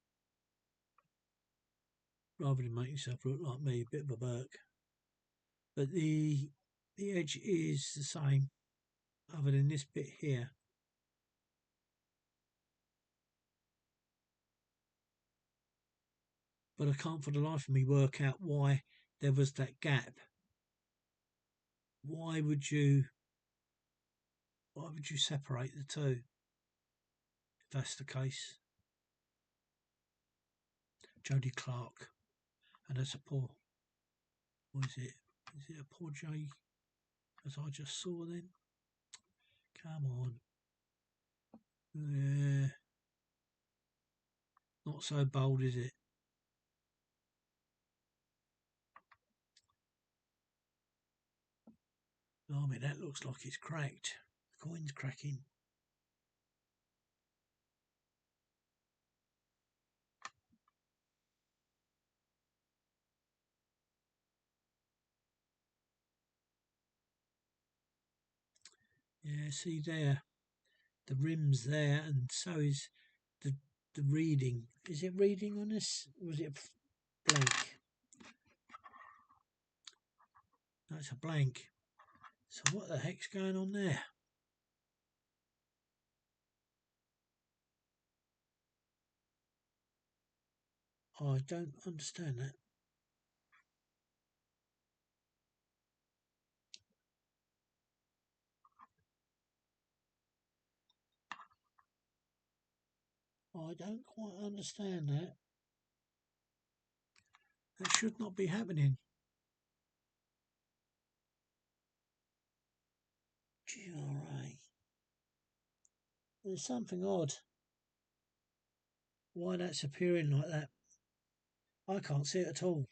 rather than make yourself look like me, a bit of a Burke. But the edge is the same, other than this bit here. but I can't for the life of me work out why there was that gap. Why would you separate the two if that's the case? Jody Clark, and that's a poor. What is it? Is it a poor J? As I just saw then. Come on. Yeah. Not so bold, is it? I mean, that looks like it's cracked. The coin's cracking. Yeah, see there, the rim's there, and so is the reading. Is it reading on this? Or was it a blank? No, it's a blank. So what the heck's going on there? I don't understand that. I don't quite understand that. That should not be happening. GRA. There's something odd. Why that's appearing like that? I can't see it at all.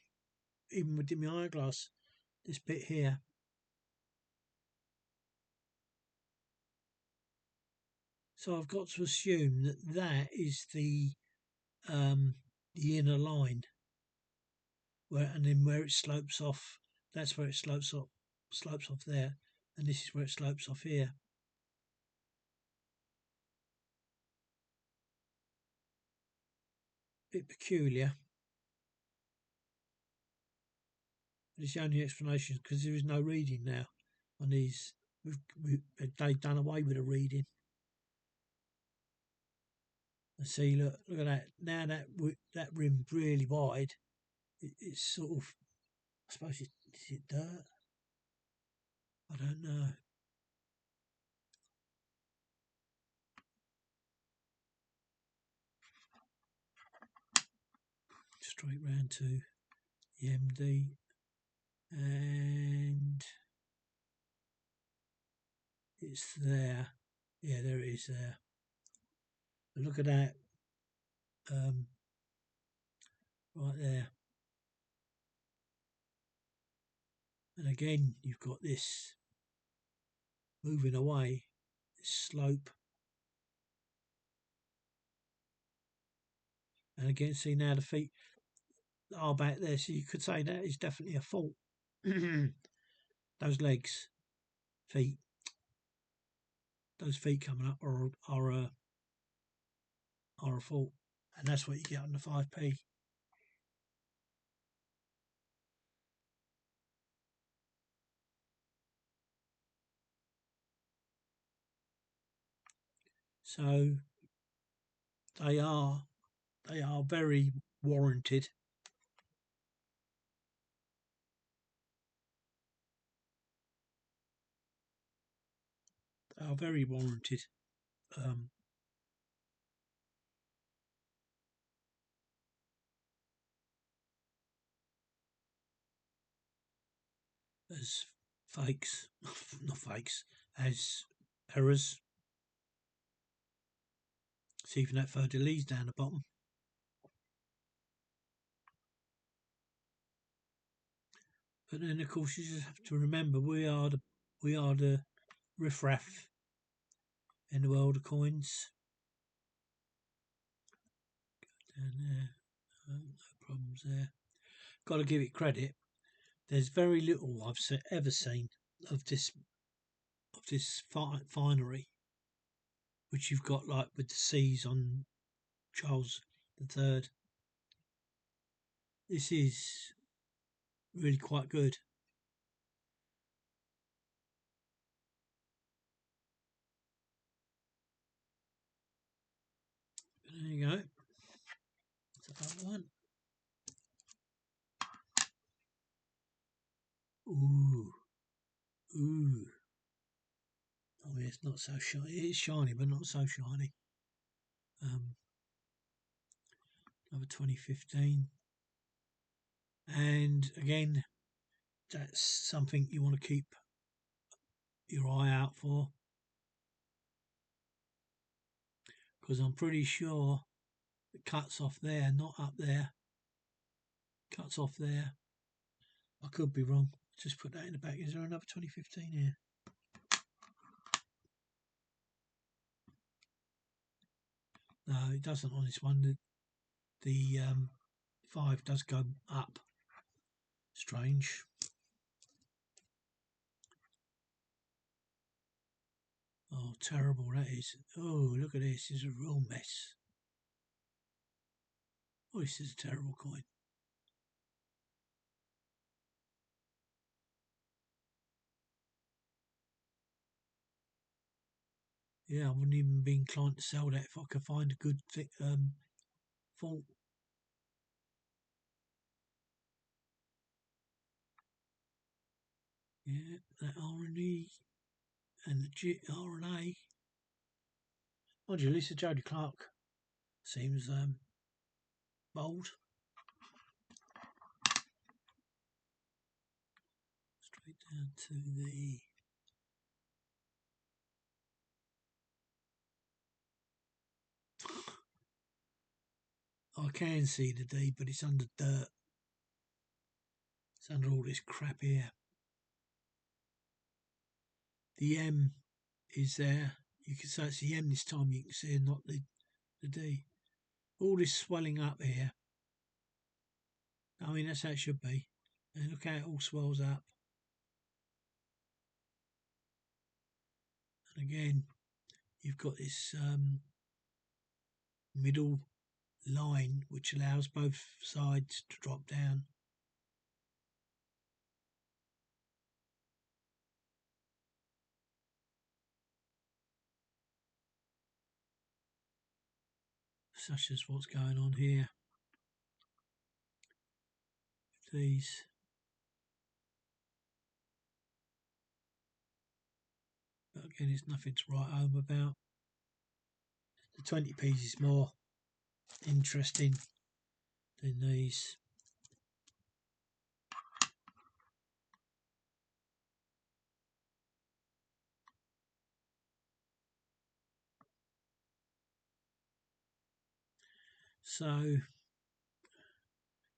Even with my eyeglass. This bit here. So I've got to assume that that is the inner line, and then where it slopes off, that's where it slopes off there, and this is where it slopes off here. Bit peculiar. It's the only explanation because there is no reading now on these. They've done away with the reading. And see, look at that. Now that rim's really wide. It's sort of, I suppose, is it dirt? I don't know. Straight round to the MD, and it's there. Yeah, there it is there. But look at that. Right there. And again, you've got this moving away, this slope. And again, see now the feet are back there, so you could say that is definitely a fault. Those legs, feet, those feet coming up are a fault, and that's what you get on the 5p. So they are very warranted. They are very warranted. As fakes, not fakes, as errors. See even that photo leads down the bottom. But then, of course, you just have to remember we are the riffraff in the world of coins. Down there, no problems there. Got to give it credit. There's very little I've ever seen of this finery, which you've got like with the C's on Charles III. This is really quite good. There you go. That's that one. not so shiny. It is shiny, but not so shiny. Another 2015. And again, that's something you want to keep your eye out for, because I'm pretty sure it cuts off there, not up there. Cuts off there. I could be wrong. Just put that in the back. Is there another 2015 here? No, it doesn't on this one. The 5 does go up. Strange. Oh, terrible that is. Oh, look at this. It's a real mess. Oh, this is a terrible coin. Yeah, I wouldn't even be inclined to sell that if I could find a good fault. Yeah, that R&E and the RNA. Mind you, at least the Jody Clark seems bold. Straight down to the I can see the D, but it's under dirt. It's under all this crap here. The M is there. You can say it's the M this time, you can see, not the D. All this swelling up here. I mean, that's how it should be. And look how it all swells up. And again, you've got this middle line which allows both sides to drop down. Such as what's going on here. These. But again, it's nothing to write home about. The 20p's is more interesting than these. So,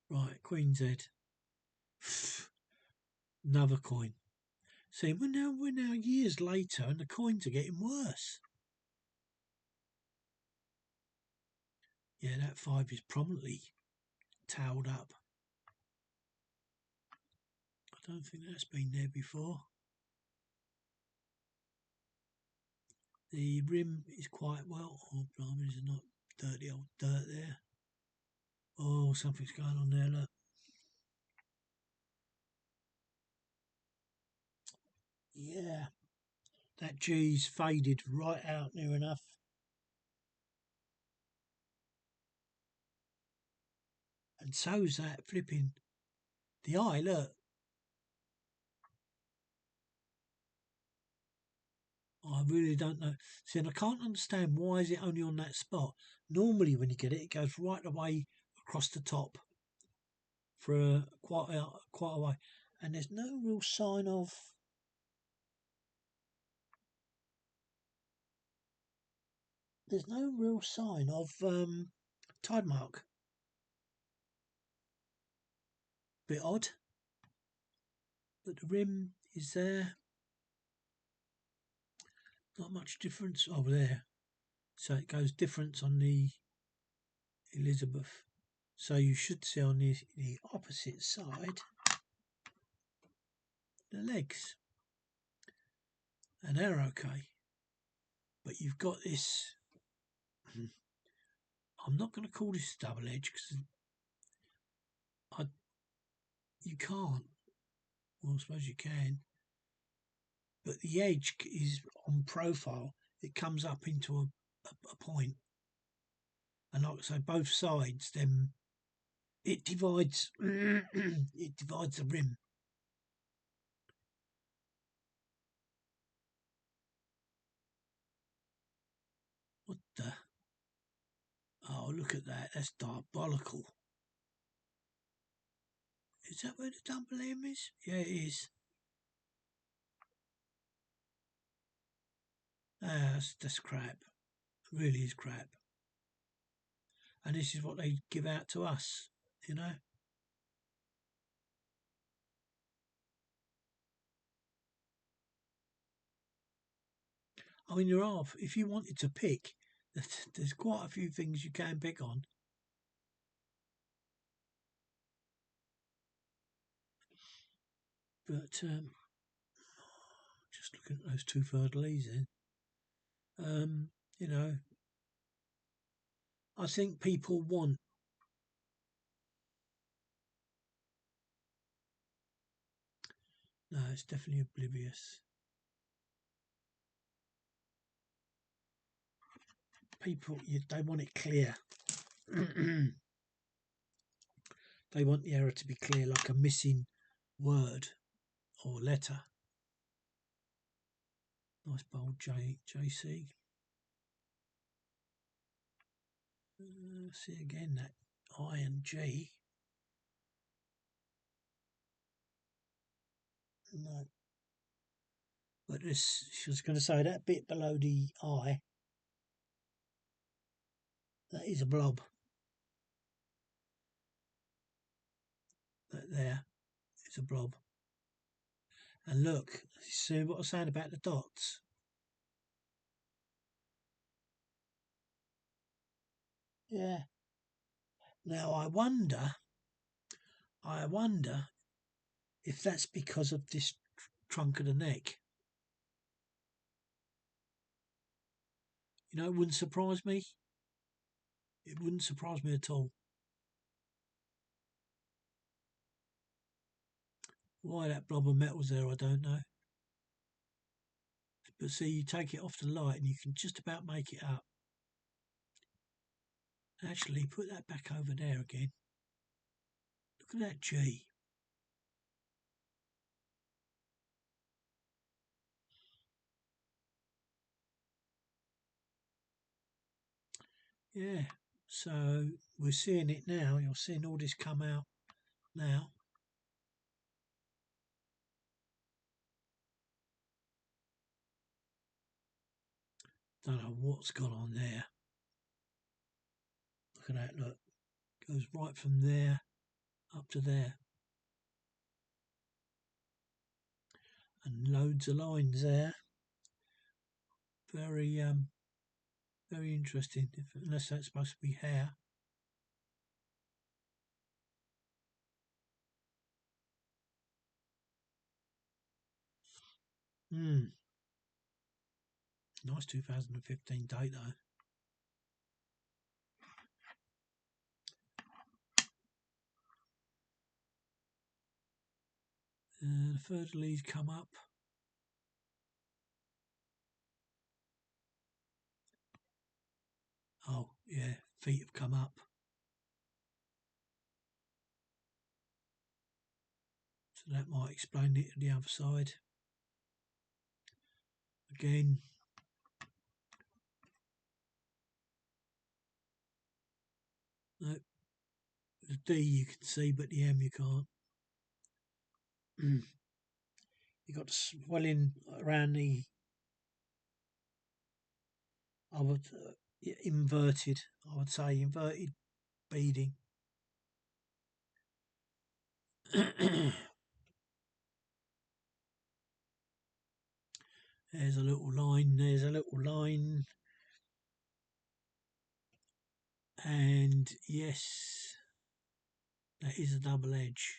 right, Queen's Head. Another coin. See, we're now years later and the coins are getting worse. Yeah, that 5 is prominently toweled up. I don't think that's been there before. The rim is quite well. Oh, blimey, there's not dirty old dirt there. Oh, something's going on there, look. Yeah, that G's faded right out near enough. And so's that flipping the eye, look. I really don't know. See, and I can't understand why is it only on that spot. Normally when you get it, it goes right away across the top for quite a way. And there's no real sign of... There's no real sign of tide mark. Bit odd. But the rim is there. Not much difference over there. So it goes difference on the Elizabeth. So you should see on the opposite side the legs. And they're okay. But you've got this... I'm not going to call this double edge because you can't. Well, I suppose you can. But the edge is on profile. It comes up into a point. And like I say, both sides, then it divides. It divides the rim. Oh, look at that. That's diabolical. Is that where the double M is? Yeah, it is. That's crap. It really is crap. And this is what they give out to us, you know? I mean, there are, if you wanted to pick, there's quite a few things you can pick on. But just looking at those 2/3 leads then, you know, I think people want no, it's definitely oblivious. People, they want it clear. They want the error to be clear, like a missing word or letter. Nice bold JC. See again that I and G. No. But this, she was going to say that bit below the I, that is a blob. That there is a blob. And look, see what I was saying about the dots? Yeah. Now I wonder if that's because of this trunk of the neck. You know, it wouldn't surprise me. It wouldn't surprise me at all. Why that blob of metal's there, I don't know. But see, you take it off the light and you can just about make it up. Actually, put that back over there again. Look at that G. Yeah, so we're seeing it now. You're seeing all this come out now. Don't know what's gone on there. Look at that, look. Goes right from there up to there. And loads of lines there. Very very interesting, unless that's supposed to be hair. Nice 2015 date though. The third lead come up. Oh yeah, feet have come up. So that might explain it to the other side. Again, no, the D you can see, but the M you can't. You got the swelling around the, I would inverted. I would say inverted beading. There's a little line. There's a little line. And yes, that is a double edge.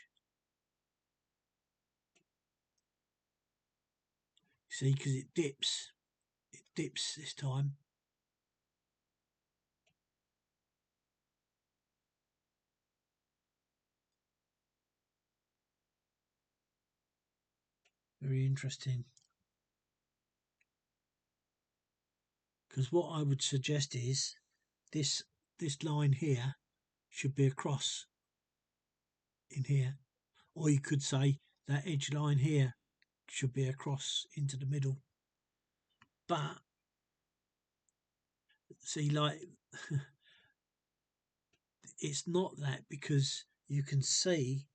See, because it dips. It dips this time. Very interesting. Because what I would suggest is this line here should be a cross in here. Or you could say that edge line here should be a cross into the middle. But see, like it's not that, because you can see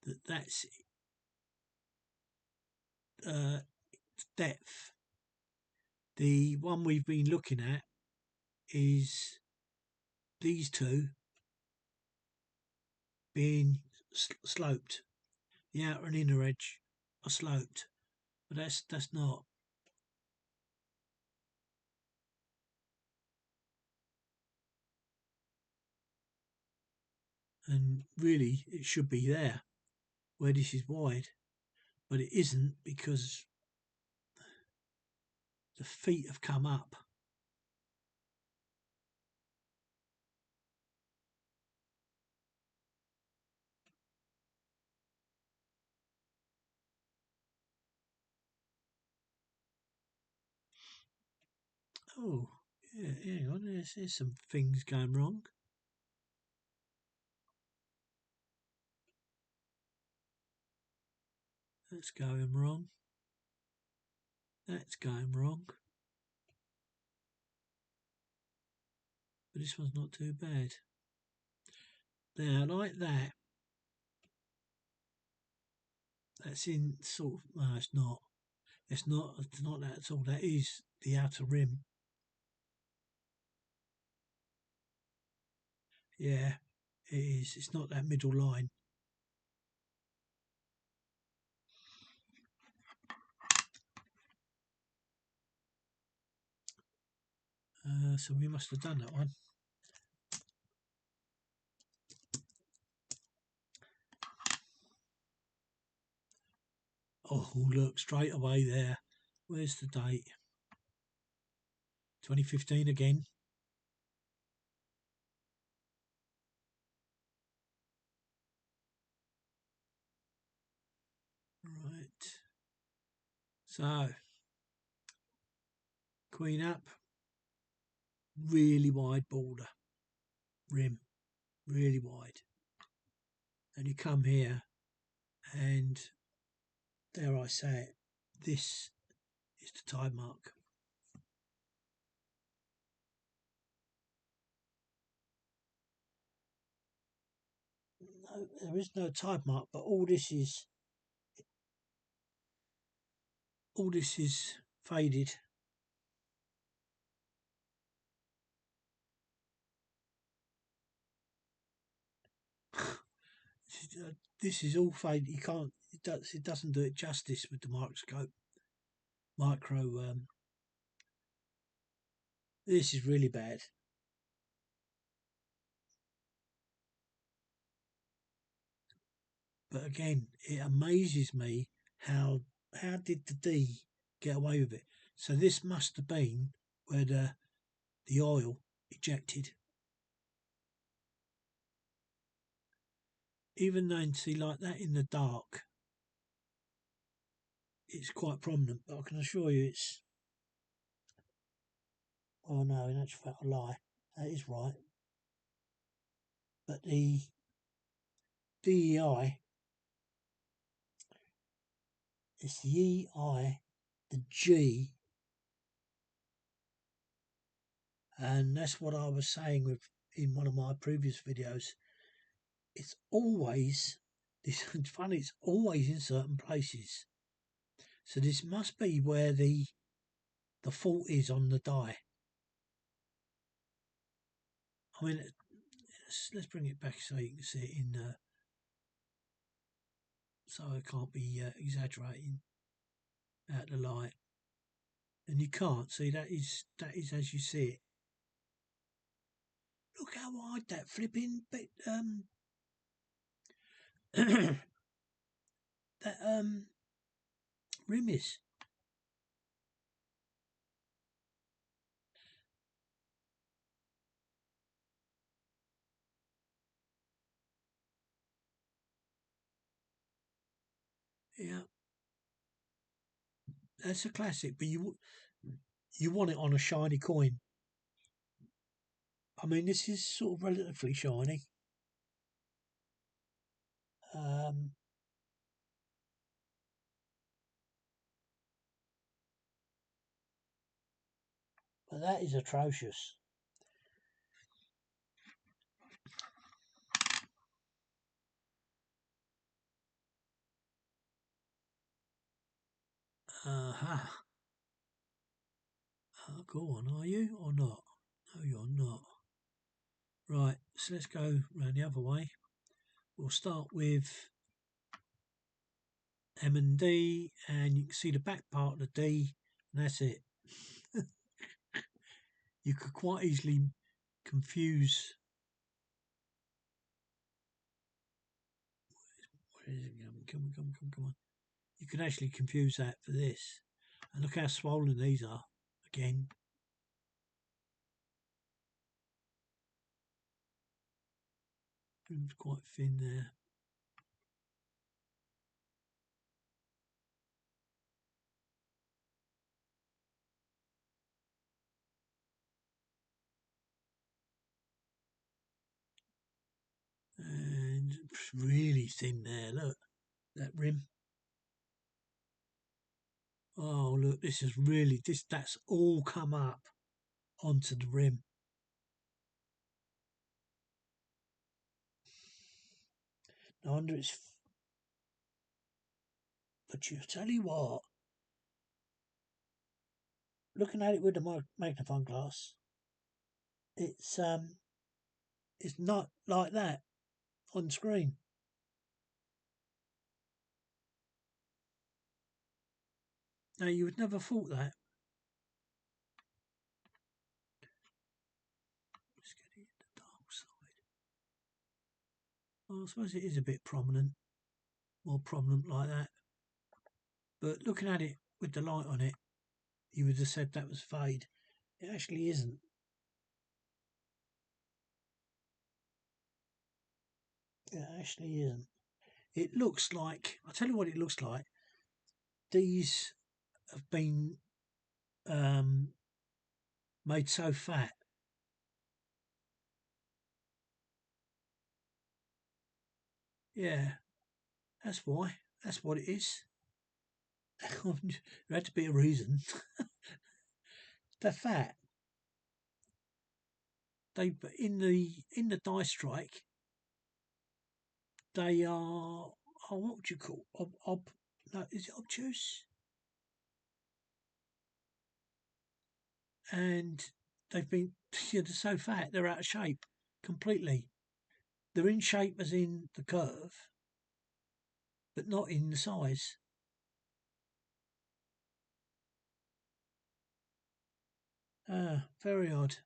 that that's depth. The one we've been looking at is these two being sloped. The outer and inner edge are sloped, but that's not. And really it should be there where this is wide, but it isn't, because the feet have come up. Oh, yeah, hang on, there's some things going wrong. That's going wrong. That's going wrong. But this one's not too bad. Now, like that, that's in sort of, no, it's not. It's not that at all. That is the outer rim. Yeah, it is. It's not that middle line. So we must have done that one. Oh, look, straight away there. Where's the date? 2015 again. Right. So, queen up. Really wide border. Rim. Really wide. And you come here, and dare I say it, this is the tide mark. No, there is no tide mark, but all this is faded. This is all faded. You can't. It doesn't do it justice with the microscope. This is really bad. But again, it amazes me how did the D get away with it? So this must have been where the oil ejected. Even though you see like that in the dark, it's quite prominent. But I can assure you, it's. Oh no, in actual fact, I lie. That is right. But the DEI, it's the EI, the G, and that's what I was saying with in one of my previous videos. It's always it's funny. It's always in certain places. So this must be where the fault is on the die. I mean, let's bring it back so you can see it in. So I can't be exaggerating out the light, and you can't see that is as you see it. Look how wide that flipping bit that rim is. Yeah, that's a classic. But you want it on a shiny coin. I mean, this is sort of relatively shiny. But that is atrocious. Go on, are you or not? No, you're not. Right, so let's go round the other way. We'll start with M and D, and you can see the back part of the D, and that's it. You could quite easily confuse. Where is it? Come on. You can actually confuse that for this. And look how swollen these are again. Rim's quite thin there. And it's really thin there, look, that rim. Oh, look, this is really, that's all come up onto the rim. No wonder it's, but you tell you what, looking at it with the magnifying glass, it's not like that on screen. Now, you would never thought that. Let's get it the dark side. Well, I suppose it is a bit prominent, more prominent like that. But looking at it with the light on it, you would have said that was fade. It actually isn't. It actually isn't. It looks like, I'll tell you what it looks like. These have been made so fat. Yeah, that's why. That's what it is. There had to be a reason. They're fat. They in the die strike. They are. Oh, what would you call no, is it obtuse? And they've been. Yeah, they're so fat. They're out of shape completely. They're in shape as in the curve, but not in the size. Ah, very odd.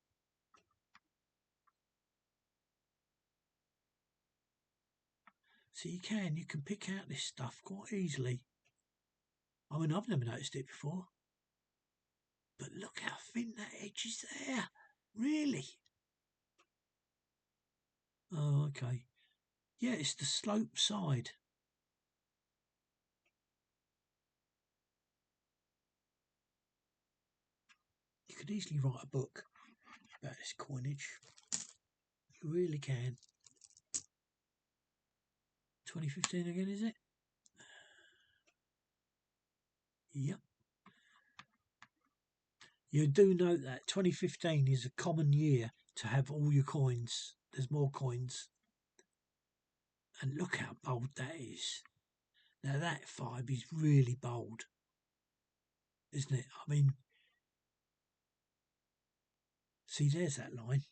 So you can pick out this stuff quite easily. I mean, I've never noticed it before. But look how thin that edge is there. Really? Oh, okay. Yeah, it's the slope side. You could easily write a book about this coinage. You really can. 2015 again, is it? Yep. You do note that 2015 is a common year to have all your coins. There's more coins. And look how bold that is. Now that 5 is really bold, isn't it? I mean, see, there's that line.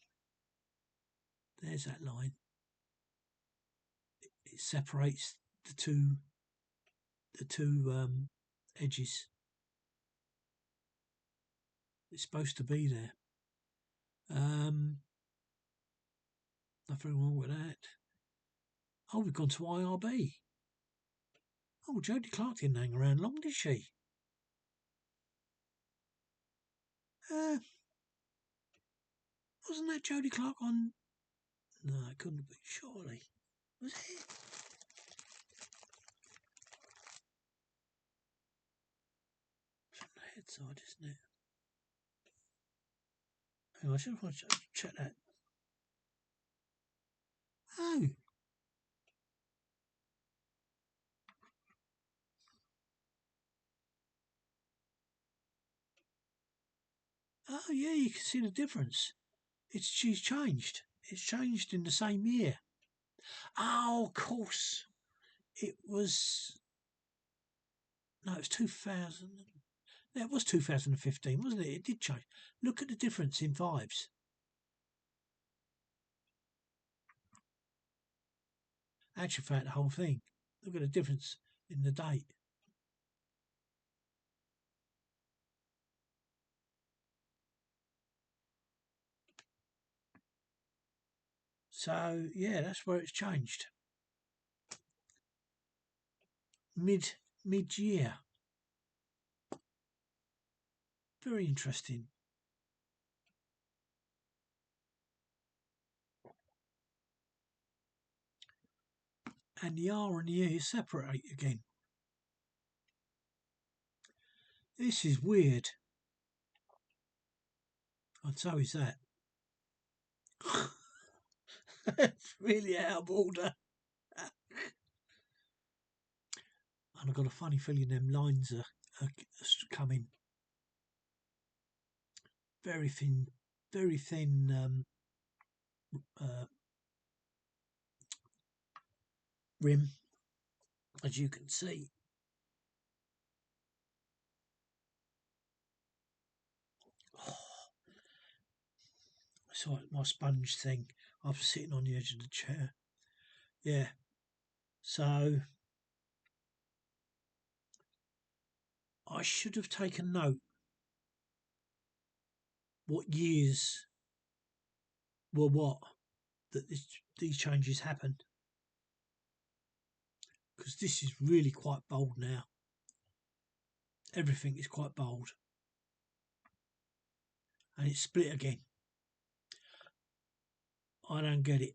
There's that line. It separates the two edges. It's supposed to be there. Nothing wrong with that. Oh, we've gone to IRB. Oh, Jody Clark didn't hang around long, did she? Wasn't that Jody Clark on? No, it couldn't be, surely. Was it? It's on the head side, isn't it? Hang on, I just want to check that. Oh. Oh, yeah, you can see the difference. She's changed. It's changed in the same year. Oh, of course. It was... No, it was 2000. It was 2015, wasn't it? It did change. Look at the difference in fives. Actually, throughout the whole thing. Look at the difference in the date. So, yeah, that's where it's changed. Mid-year. Very interesting. And the R and the E separate again. This is weird. And so is that. It's really out of order. And I've got a funny feeling them lines are coming. Very thin rim, as you can see. It's like my sponge thing. I was sitting on the edge of the chair. Yeah. So I should have taken note what years were what that these changes happened, because this is really quite bold now. Everything is quite bold, and it's split again. I don't get it.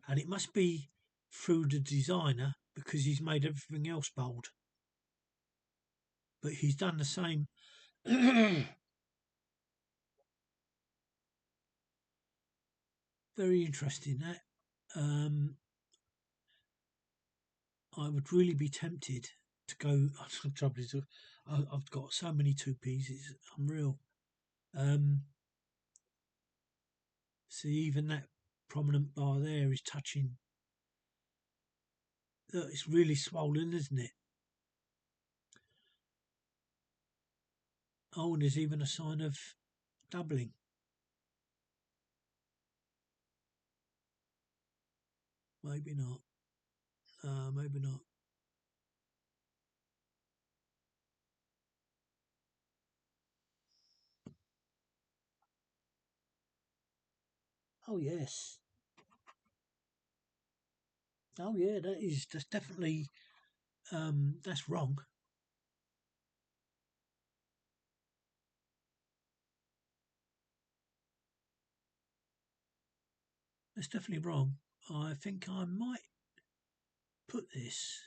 And it must be through the designer, because he's made everything else bold. But he's done the same. Very interesting that. I would really be tempted to go. The trouble is, I've got so many 2Ps, it's unreal. See, even that prominent bar there is touching. Look, it's really swollen, isn't it? Oh, and there's even a sign of doubling. Maybe not. Maybe not. Oh yes. Oh yeah, that's definitely that's wrong. That's definitely wrong. I think I might put this.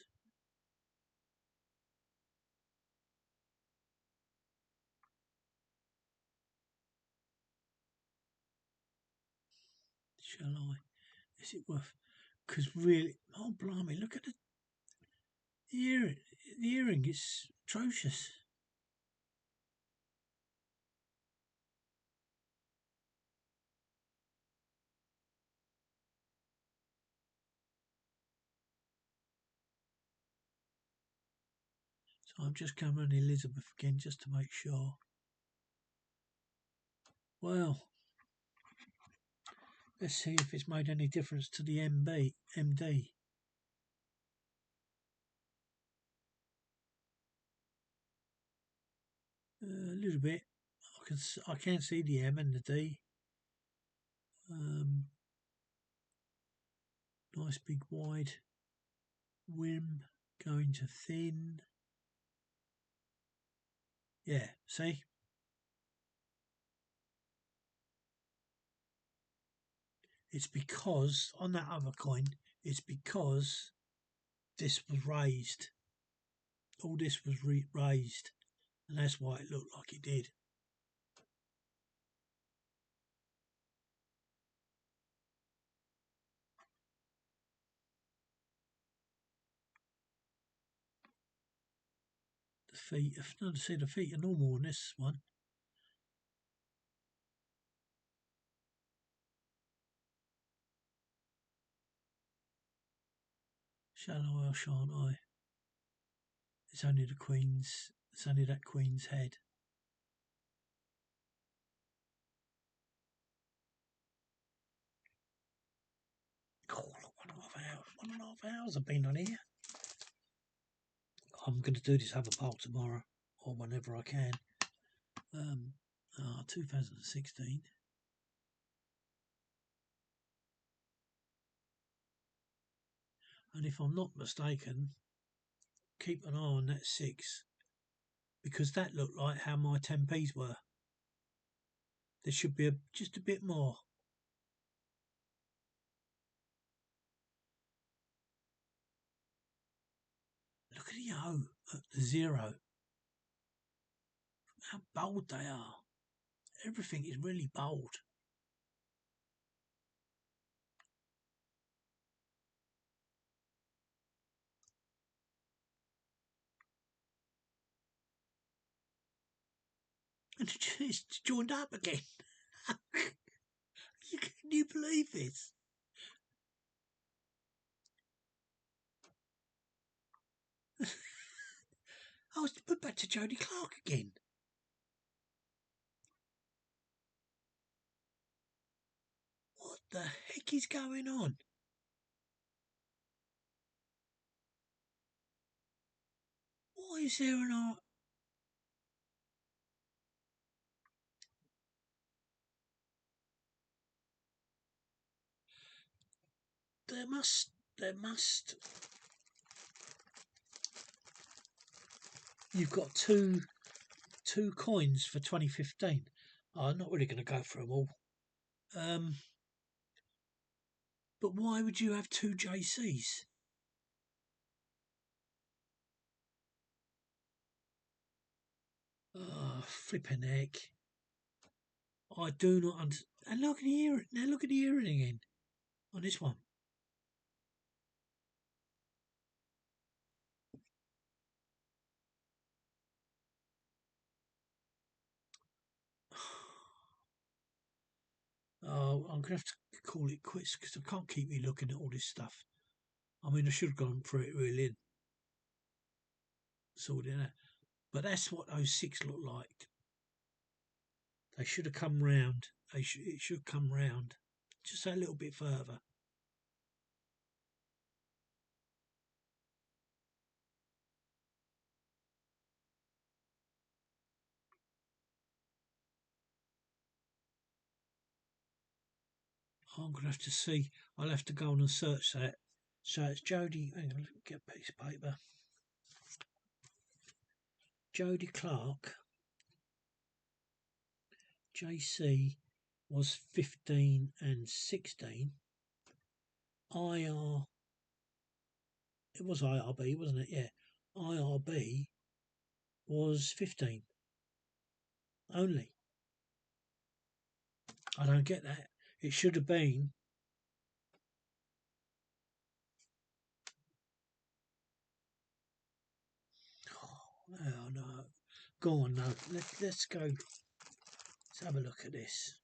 Shall I? Is it worth? Because really, oh blimey, look at the earring. The earring is atrocious. So I'm just coming on Elizabeth again just to make sure. Well, let's see if it's made any difference to the MD. A little bit. I can see the M and the D. Nice big wide rim going to thin. Yeah, see? It's because on that other coin, it's because this was raised. All this was raised, and that's why it looked like it did. The feet, see, the feet are normal on this one. Shall I or shan't I? It's only the Queen's. It's only that Queen's head. Oh, look, 1.5 hours. 1.5 hours I've been on here. I'm going to do this other part tomorrow or whenever I can. 2016. And if I'm not mistaken, keep an eye on that 6, because that looked like how my 10p's were. There should be just a bit more. Look at the O at the 0. How bold they are. Everything is really bold. And it's joined up again. Can you believe this? I was put back to Jody Clark again. What the heck is going on? Why is there an art? There must. You've got two coins for 2015. I'm not really going to go through them all. But why would you have 2 JCs? Oh, flipping heck. I do not understand. And look at the earring. Now look at the earring again on this one. Oh, I'm going to have to call it quits because I can't keep me looking at all this stuff. I mean, I should have gone through it really in. Sorted it out. But that's what those 6 look like. They should have come round. It should come round just a little bit further. I'm going to have to see. I'll have to go on and search that. So it's Jody. Hang on, let me get a piece of paper. Jody Clark. JC was 15 and 16. It was IRB, wasn't it? Yeah. IRB was 15 only. I don't get that. It should have been. Oh no. Go on, no. Let's go. Let's have a look at this.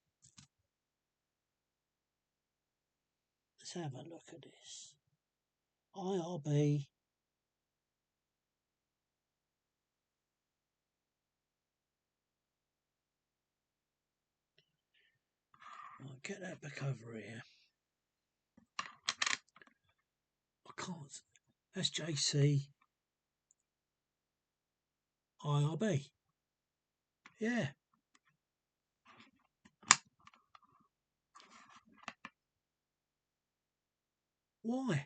Let's have a look at this. IRB. I'll get that back over here. I can't. That's JC. IRB. Yeah. Why?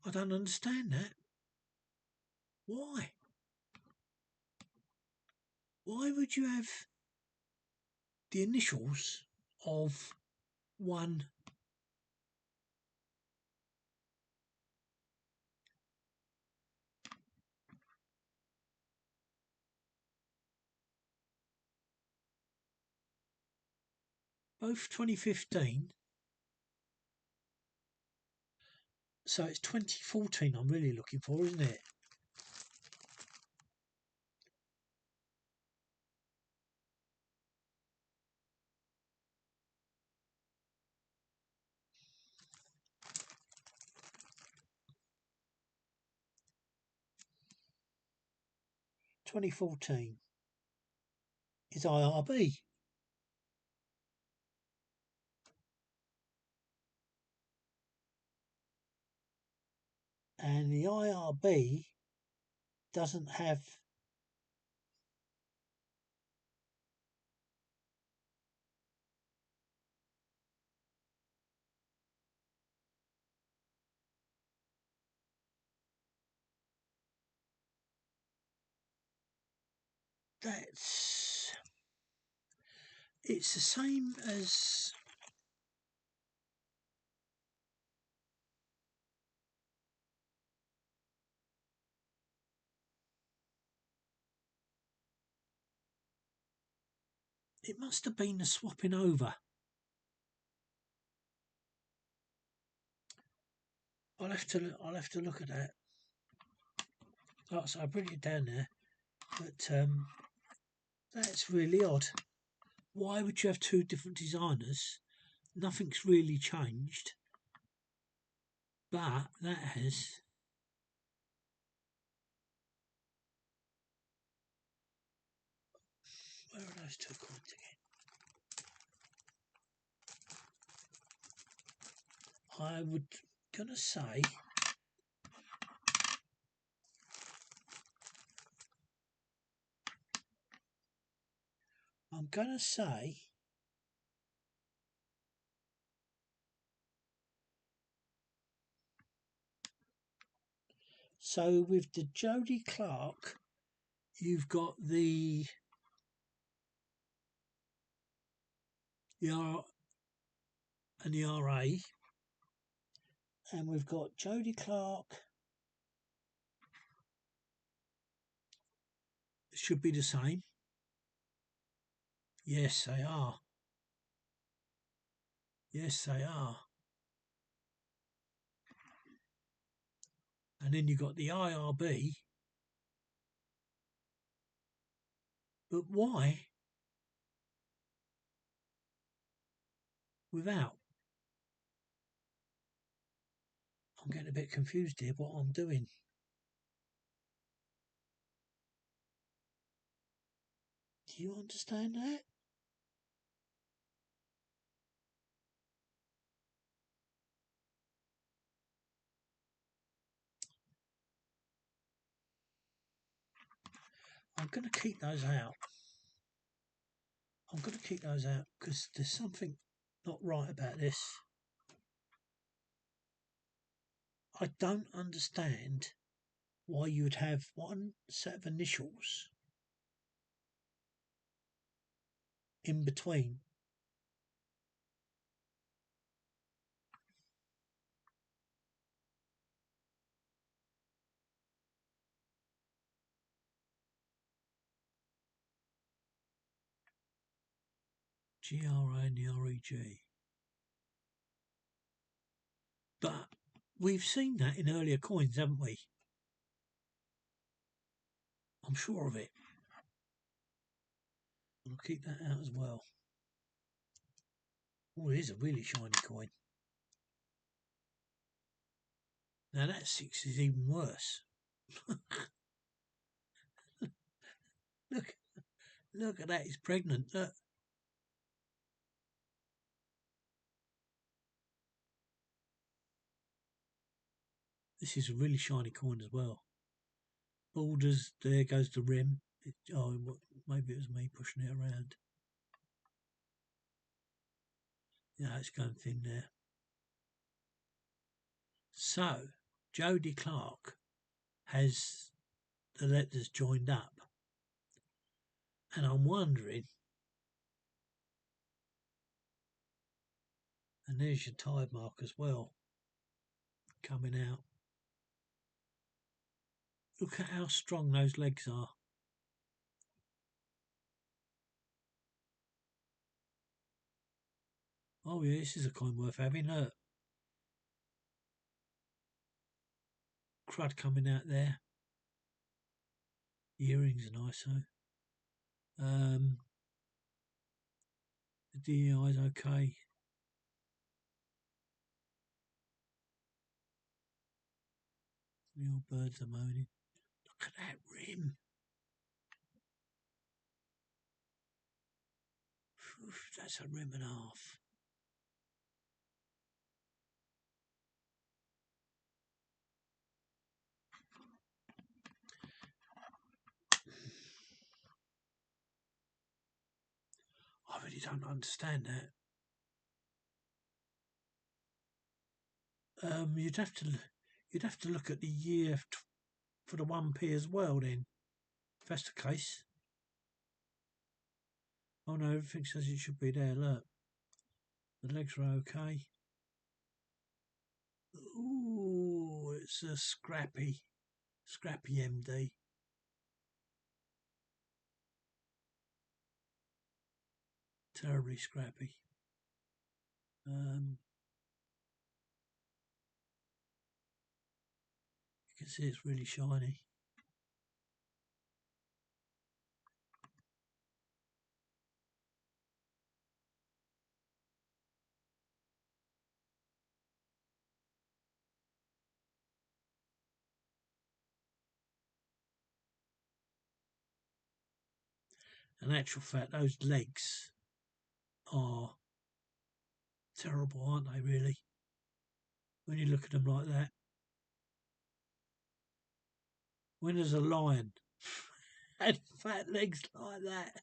I don't understand that. Why? Why would you have the initials of one? Both 2015. So it's 2014 I'm really looking for, isn't it? 2014 is IRB. And the IRB doesn't have it's the same as it must have been the swapping over. I'll have to look at that. Like I say, I bring it down there, but that's really odd. Why would you have two different designers? Nothing's really changed, but that has. Where are those two coins again? I would gonna say so with the Jody Clark, you've got the R and the RA, and we've got Jody Clark. It should be the same. Yes, they are. Yes, they are. And then you've got the IRB. But why without? I'm getting a bit confused here what I'm doing. Do you understand that? I'm going to keep those out. I'm going to keep those out because there's something not right about this. I don't understand why you would have one set of initials in between. GRA and the REG. But we've seen that in earlier coins, haven't we? I'm sure of it. I'll keep that out as well. Oh, it is a really shiny coin. Now that 6 is even worse. Look at that, it's pregnant. Look. This is a really shiny coin as well. Borders, there goes the rim. Maybe it was me pushing it around. Yeah, it's going thin there. So, Jody Clark has the letters joined up. And I'm wondering, and there's your tide mark as well, coming out. Look at how strong those legs are. Oh yeah, this is a coin worth having. Look. Crud coming out there. The earrings are nice though. The DEI is okay. The old birds are moaning. Look at that rim. That's a rim and a half. I really don't understand that. You'd have to look at the year for the 1p as well then, if that's the case. Oh no, everything says it should be there, look. The legs are okay. Ooh, it's a scrappy MD. Terribly scrappy. You can see it's really shiny. In actual fact, those legs are terrible, aren't they, really? When you look at them like that. When there's a lion had fat legs like that.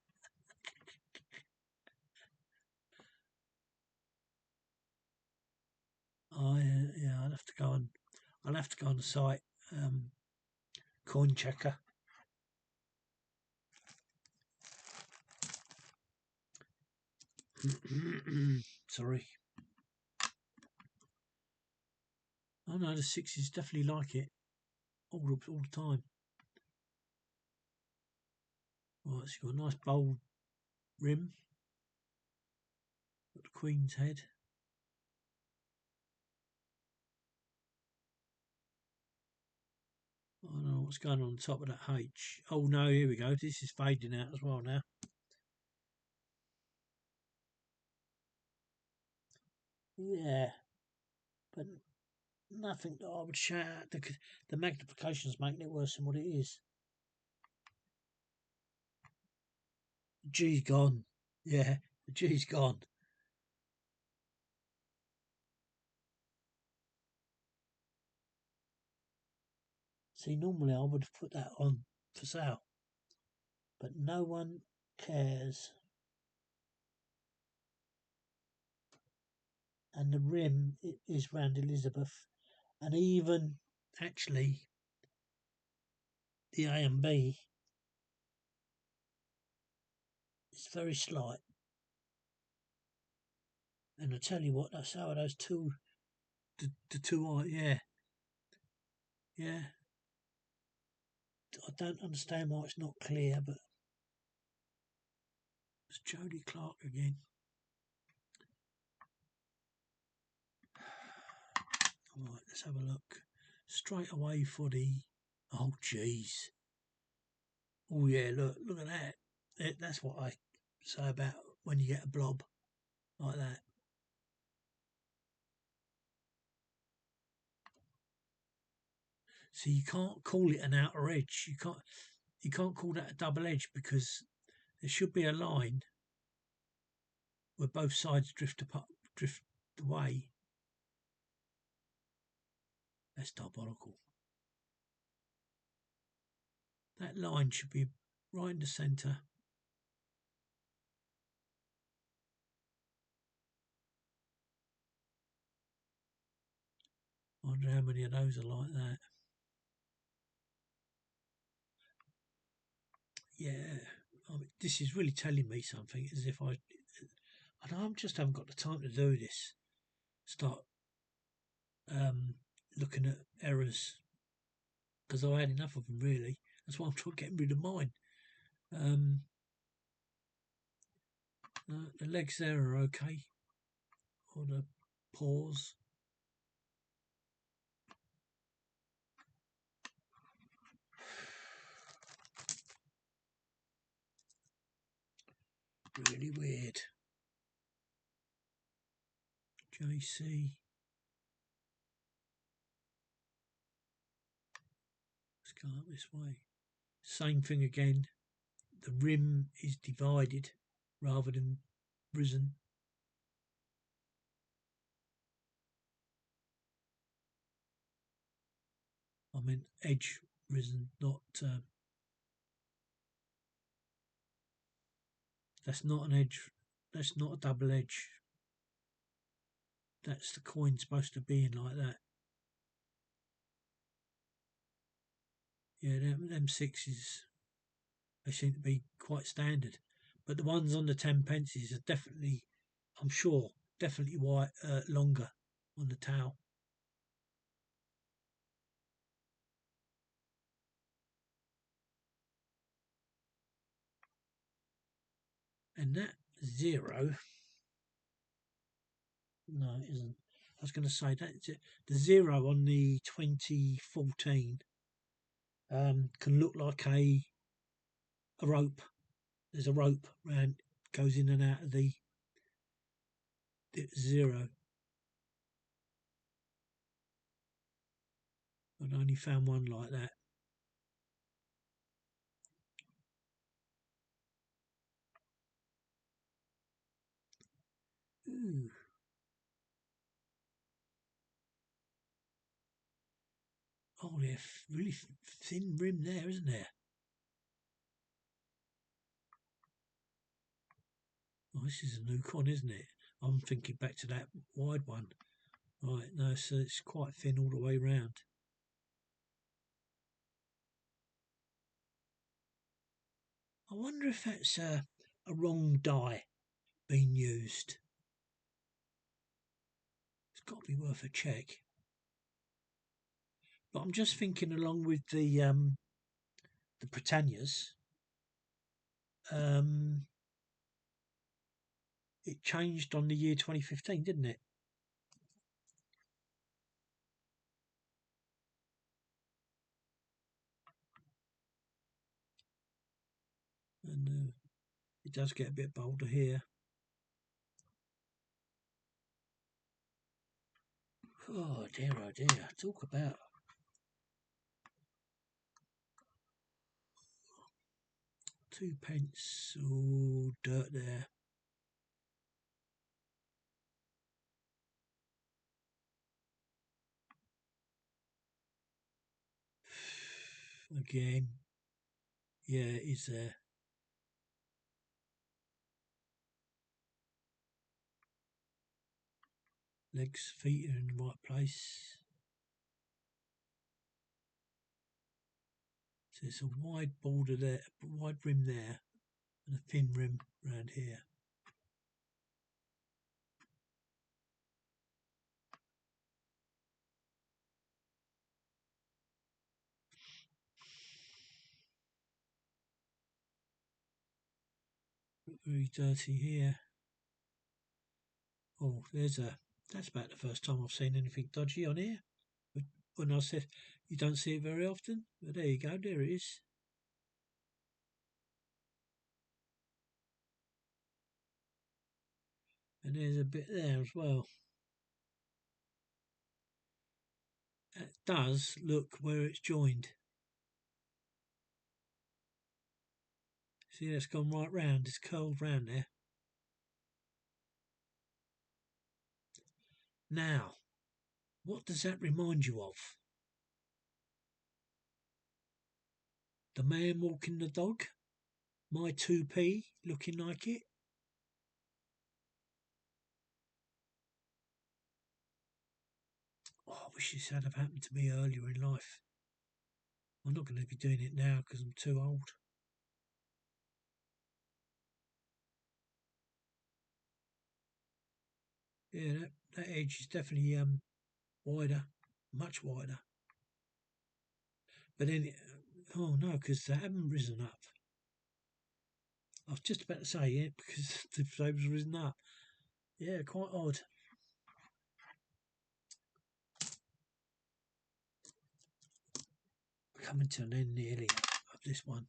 Yeah, I'll have to go on the site, coin checker. Sorry. Oh no, the 6s definitely like it all the time. Right, so you've got a nice bold rim. Got the Queen's head. I don't know what's going on top of that H. Oh no, here we go. This is fading out as well now. Yeah, but nothing that I would shout out. The magnification's making it worse than what it is. The G's gone. Yeah, the G's gone. See, normally I would have put that on for sale, but no one cares. And the rim is round Elizabeth, and even actually the A and B is very slight. And I tell you what, that's how those two, the two are, yeah. I don't understand why it's not clear, but it's Jody Clark again. Alright, let's have a look. Straight away for the... Oh, jeez. Oh, yeah, look at that. That's what I say about when you get a blob like that. So you can't call it an outer edge. You can't call that a double edge because there should be a line where both sides drift away. That's diabolical. That line should be right in the centre. I wonder how many of those are like that. Yeah, I mean, this is really telling me something. As if I just haven't got the time to do this. Start looking at errors because I had enough of them. Really, that's why I'm trying to get rid of mine. The legs there are okay. Or the paws. Really weird. JC. Let's go up this way. Same thing again. The rim is divided rather than risen. I meant edge risen, not that's not an edge, that's not a double edge. That's the coin supposed to be in like that. Yeah, them sixes, they seem to be quite standard. But the ones on the 10 pences are definitely, I'm sure, definitely white, longer on the tail. And that 0, no, it isn't. I was going to say that the 0 on the 2014 can look like a rope. There's a rope round, goes in and out of the 0. I've only found one like that. Ooh. Oh, there's really thin rim there, isn't there? Oh, this is a new con, isn't it? I'm thinking back to that wide one. Right, no, so it's quite thin all the way round. I wonder if that's a wrong die being used. It's got to be worth a check. But I'm just thinking along with the Britannias, it changed on the year 2015, didn't it? And it does get a bit bolder here. Oh dear, oh dear. Talk about 2 pence. Oh, dirt there. Again. Yeah, it is there. Legs, feet are in the right place. So it's a wide border there, wide rim there, and a thin rim around here. Very dirty here. Oh, that's about the first time I've seen anything dodgy on here. When I said you don't see it very often, but there you go, there it is. And there's a bit there as well. It does look where it's joined. See, that's gone right round, it's curled round there. Now, what does that remind you of? The man walking the dog? My 2p looking like it? Oh, I wish this had have happened to me earlier in life. I'm not going to be doing it now because I'm too old. Yeah, that edge is definitely wider, much wider. But then, oh no, because they haven't risen up. I was just about to say, yeah, because the flames risen up. Yeah, quite odd. Coming to an end nearly of this one.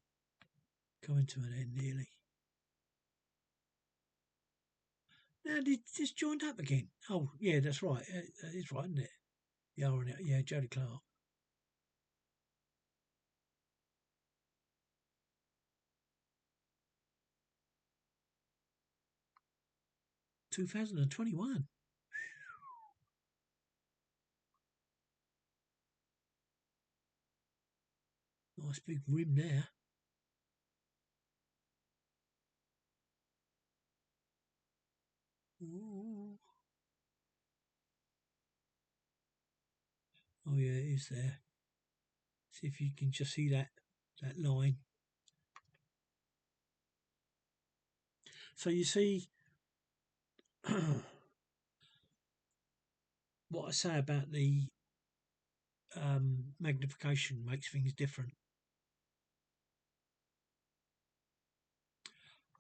Coming to an end nearly. Now, it's joined up again. Oh, yeah, that's right. That is right, isn't it? Yeah, Jody Clark. 2021. Nice big rim there. Ooh. Oh yeah, it is there. See if you can just see that line. So you see what I say about the magnification makes things different.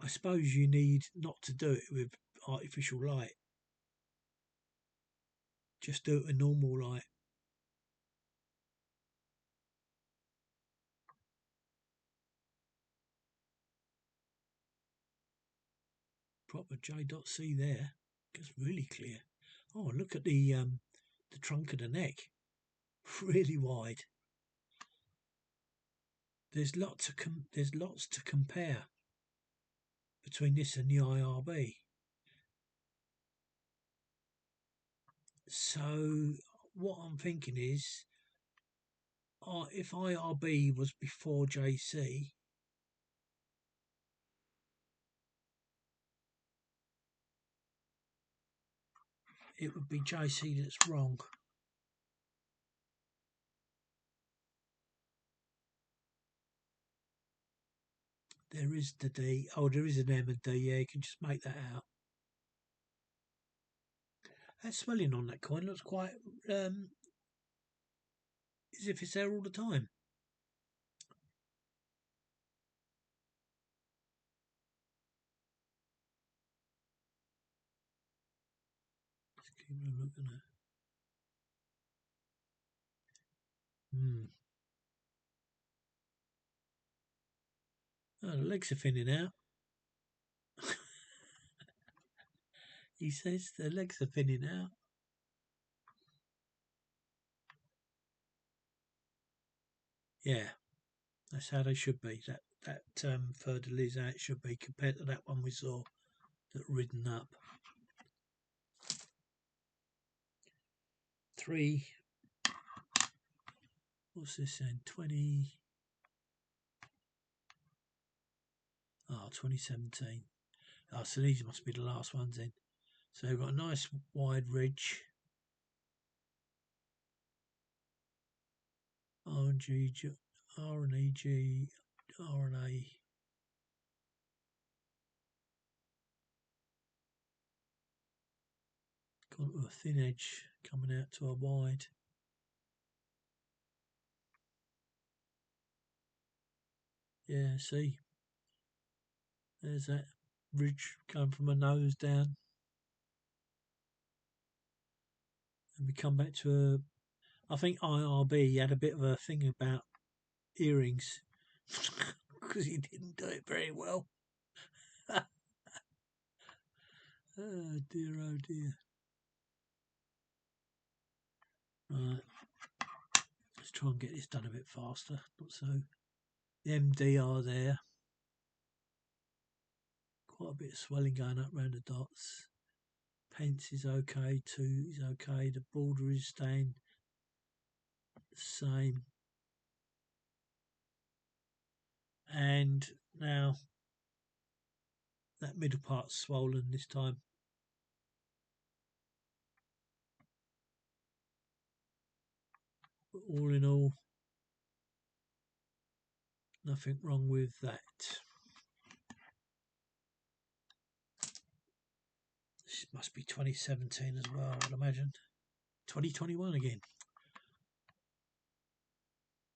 I suppose you need not to do it with artificial light. Just do it with normal light. Proper J.C there. It's really clear. Oh, look at the trunk of the neck. Really wide. There's lots to compare between this and the IRB. So what I'm thinking is, if IRB was before JC, it would be JC that's wrong. There is the D. Oh, there is an M and D. Yeah, you can just make that out. That swelling on that coin looks quite as if it's there all the time. Just keep looking at it. Oh, the legs are thinning out. He says the legs are thinning out. Yeah, that's how they should be. That third of Liz out should be compared to that one we saw that ridden up. 3. What's this then? 20. Oh, 2017. Oh, so these must be the last ones then. So we've got a nice wide ridge. R and E, G, R and A. Got a thin edge coming out to a wide. Yeah, see? There's that ridge going from a nose down. And we come back to I think IRB had a bit of a thing about earrings because he didn't do it very well. Oh dear, oh dear. Right, let's try and get this done a bit faster. Not so. The MDR there. Quite a bit of swelling going up around the dots. Pence is okay, 2 is okay. The border is staying the same. And now that middle part's swollen this time. But all in all, nothing wrong with that. This must be 2017 as well, I'd imagine. 2021 again.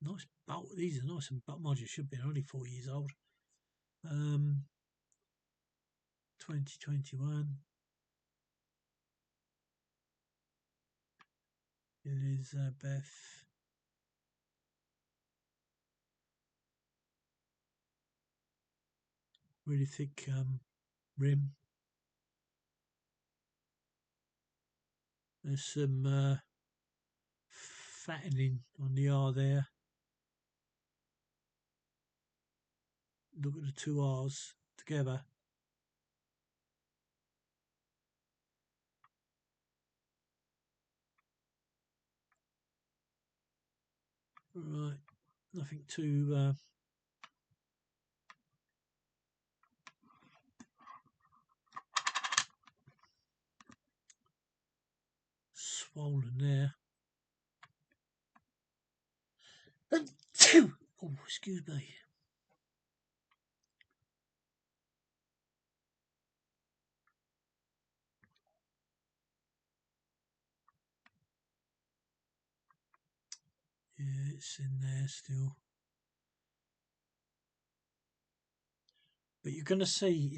Nice bolt. These are nice and butt modules. Should be only 4 years old. 2021. Elizabeth. Really thick rim. There's some fattening on the R there. Look at the 2 R's together. Right, nothing too swollen there. Oh, excuse me. Yeah, it's in there still. But you're gonna see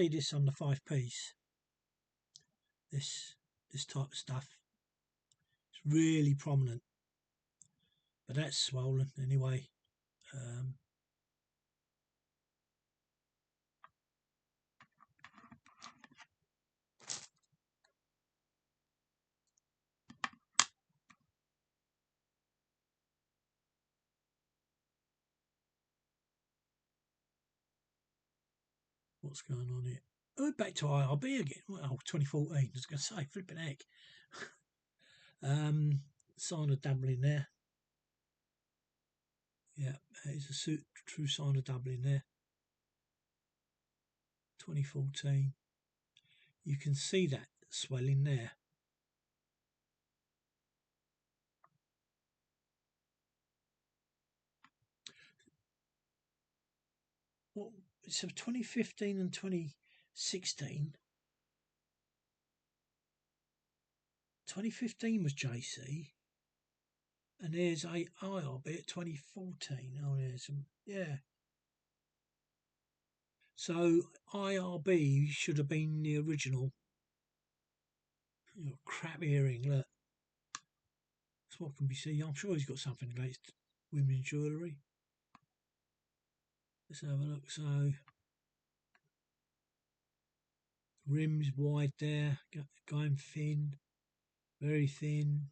this on the 5-piece. This type of stuff. It's really prominent. But that's swollen anyway. What's going on here? Oh, back to IRB again. Well, 2014. I was going to say, flipping heck. Sign of doubling there. Yeah, it's a true sign of doubling there. 2014. You can see that swelling there. Well, so 2015 and 2016. 2015 was JC, and there's a IRB at 2014. Oh, there's some, yeah. So IRB should have been the original. Crap earring, look. That's what can be seen. I'm sure he's got something against women's jewellery. Let's have a look. So rims wide there, going thin, very thin.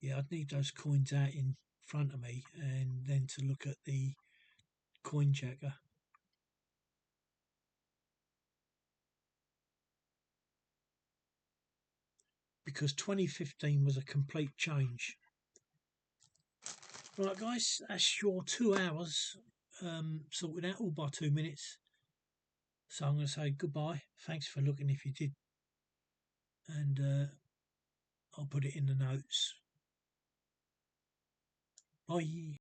Yeah, I'd need those coins out in front of me and then to look at the coin checker. Because 2015 was a complete change. Right, guys, that's your 2 hours sorted out all by 2 minutes. So I'm going to say goodbye. Thanks for looking if you did. And I'll put it in the notes. Bye.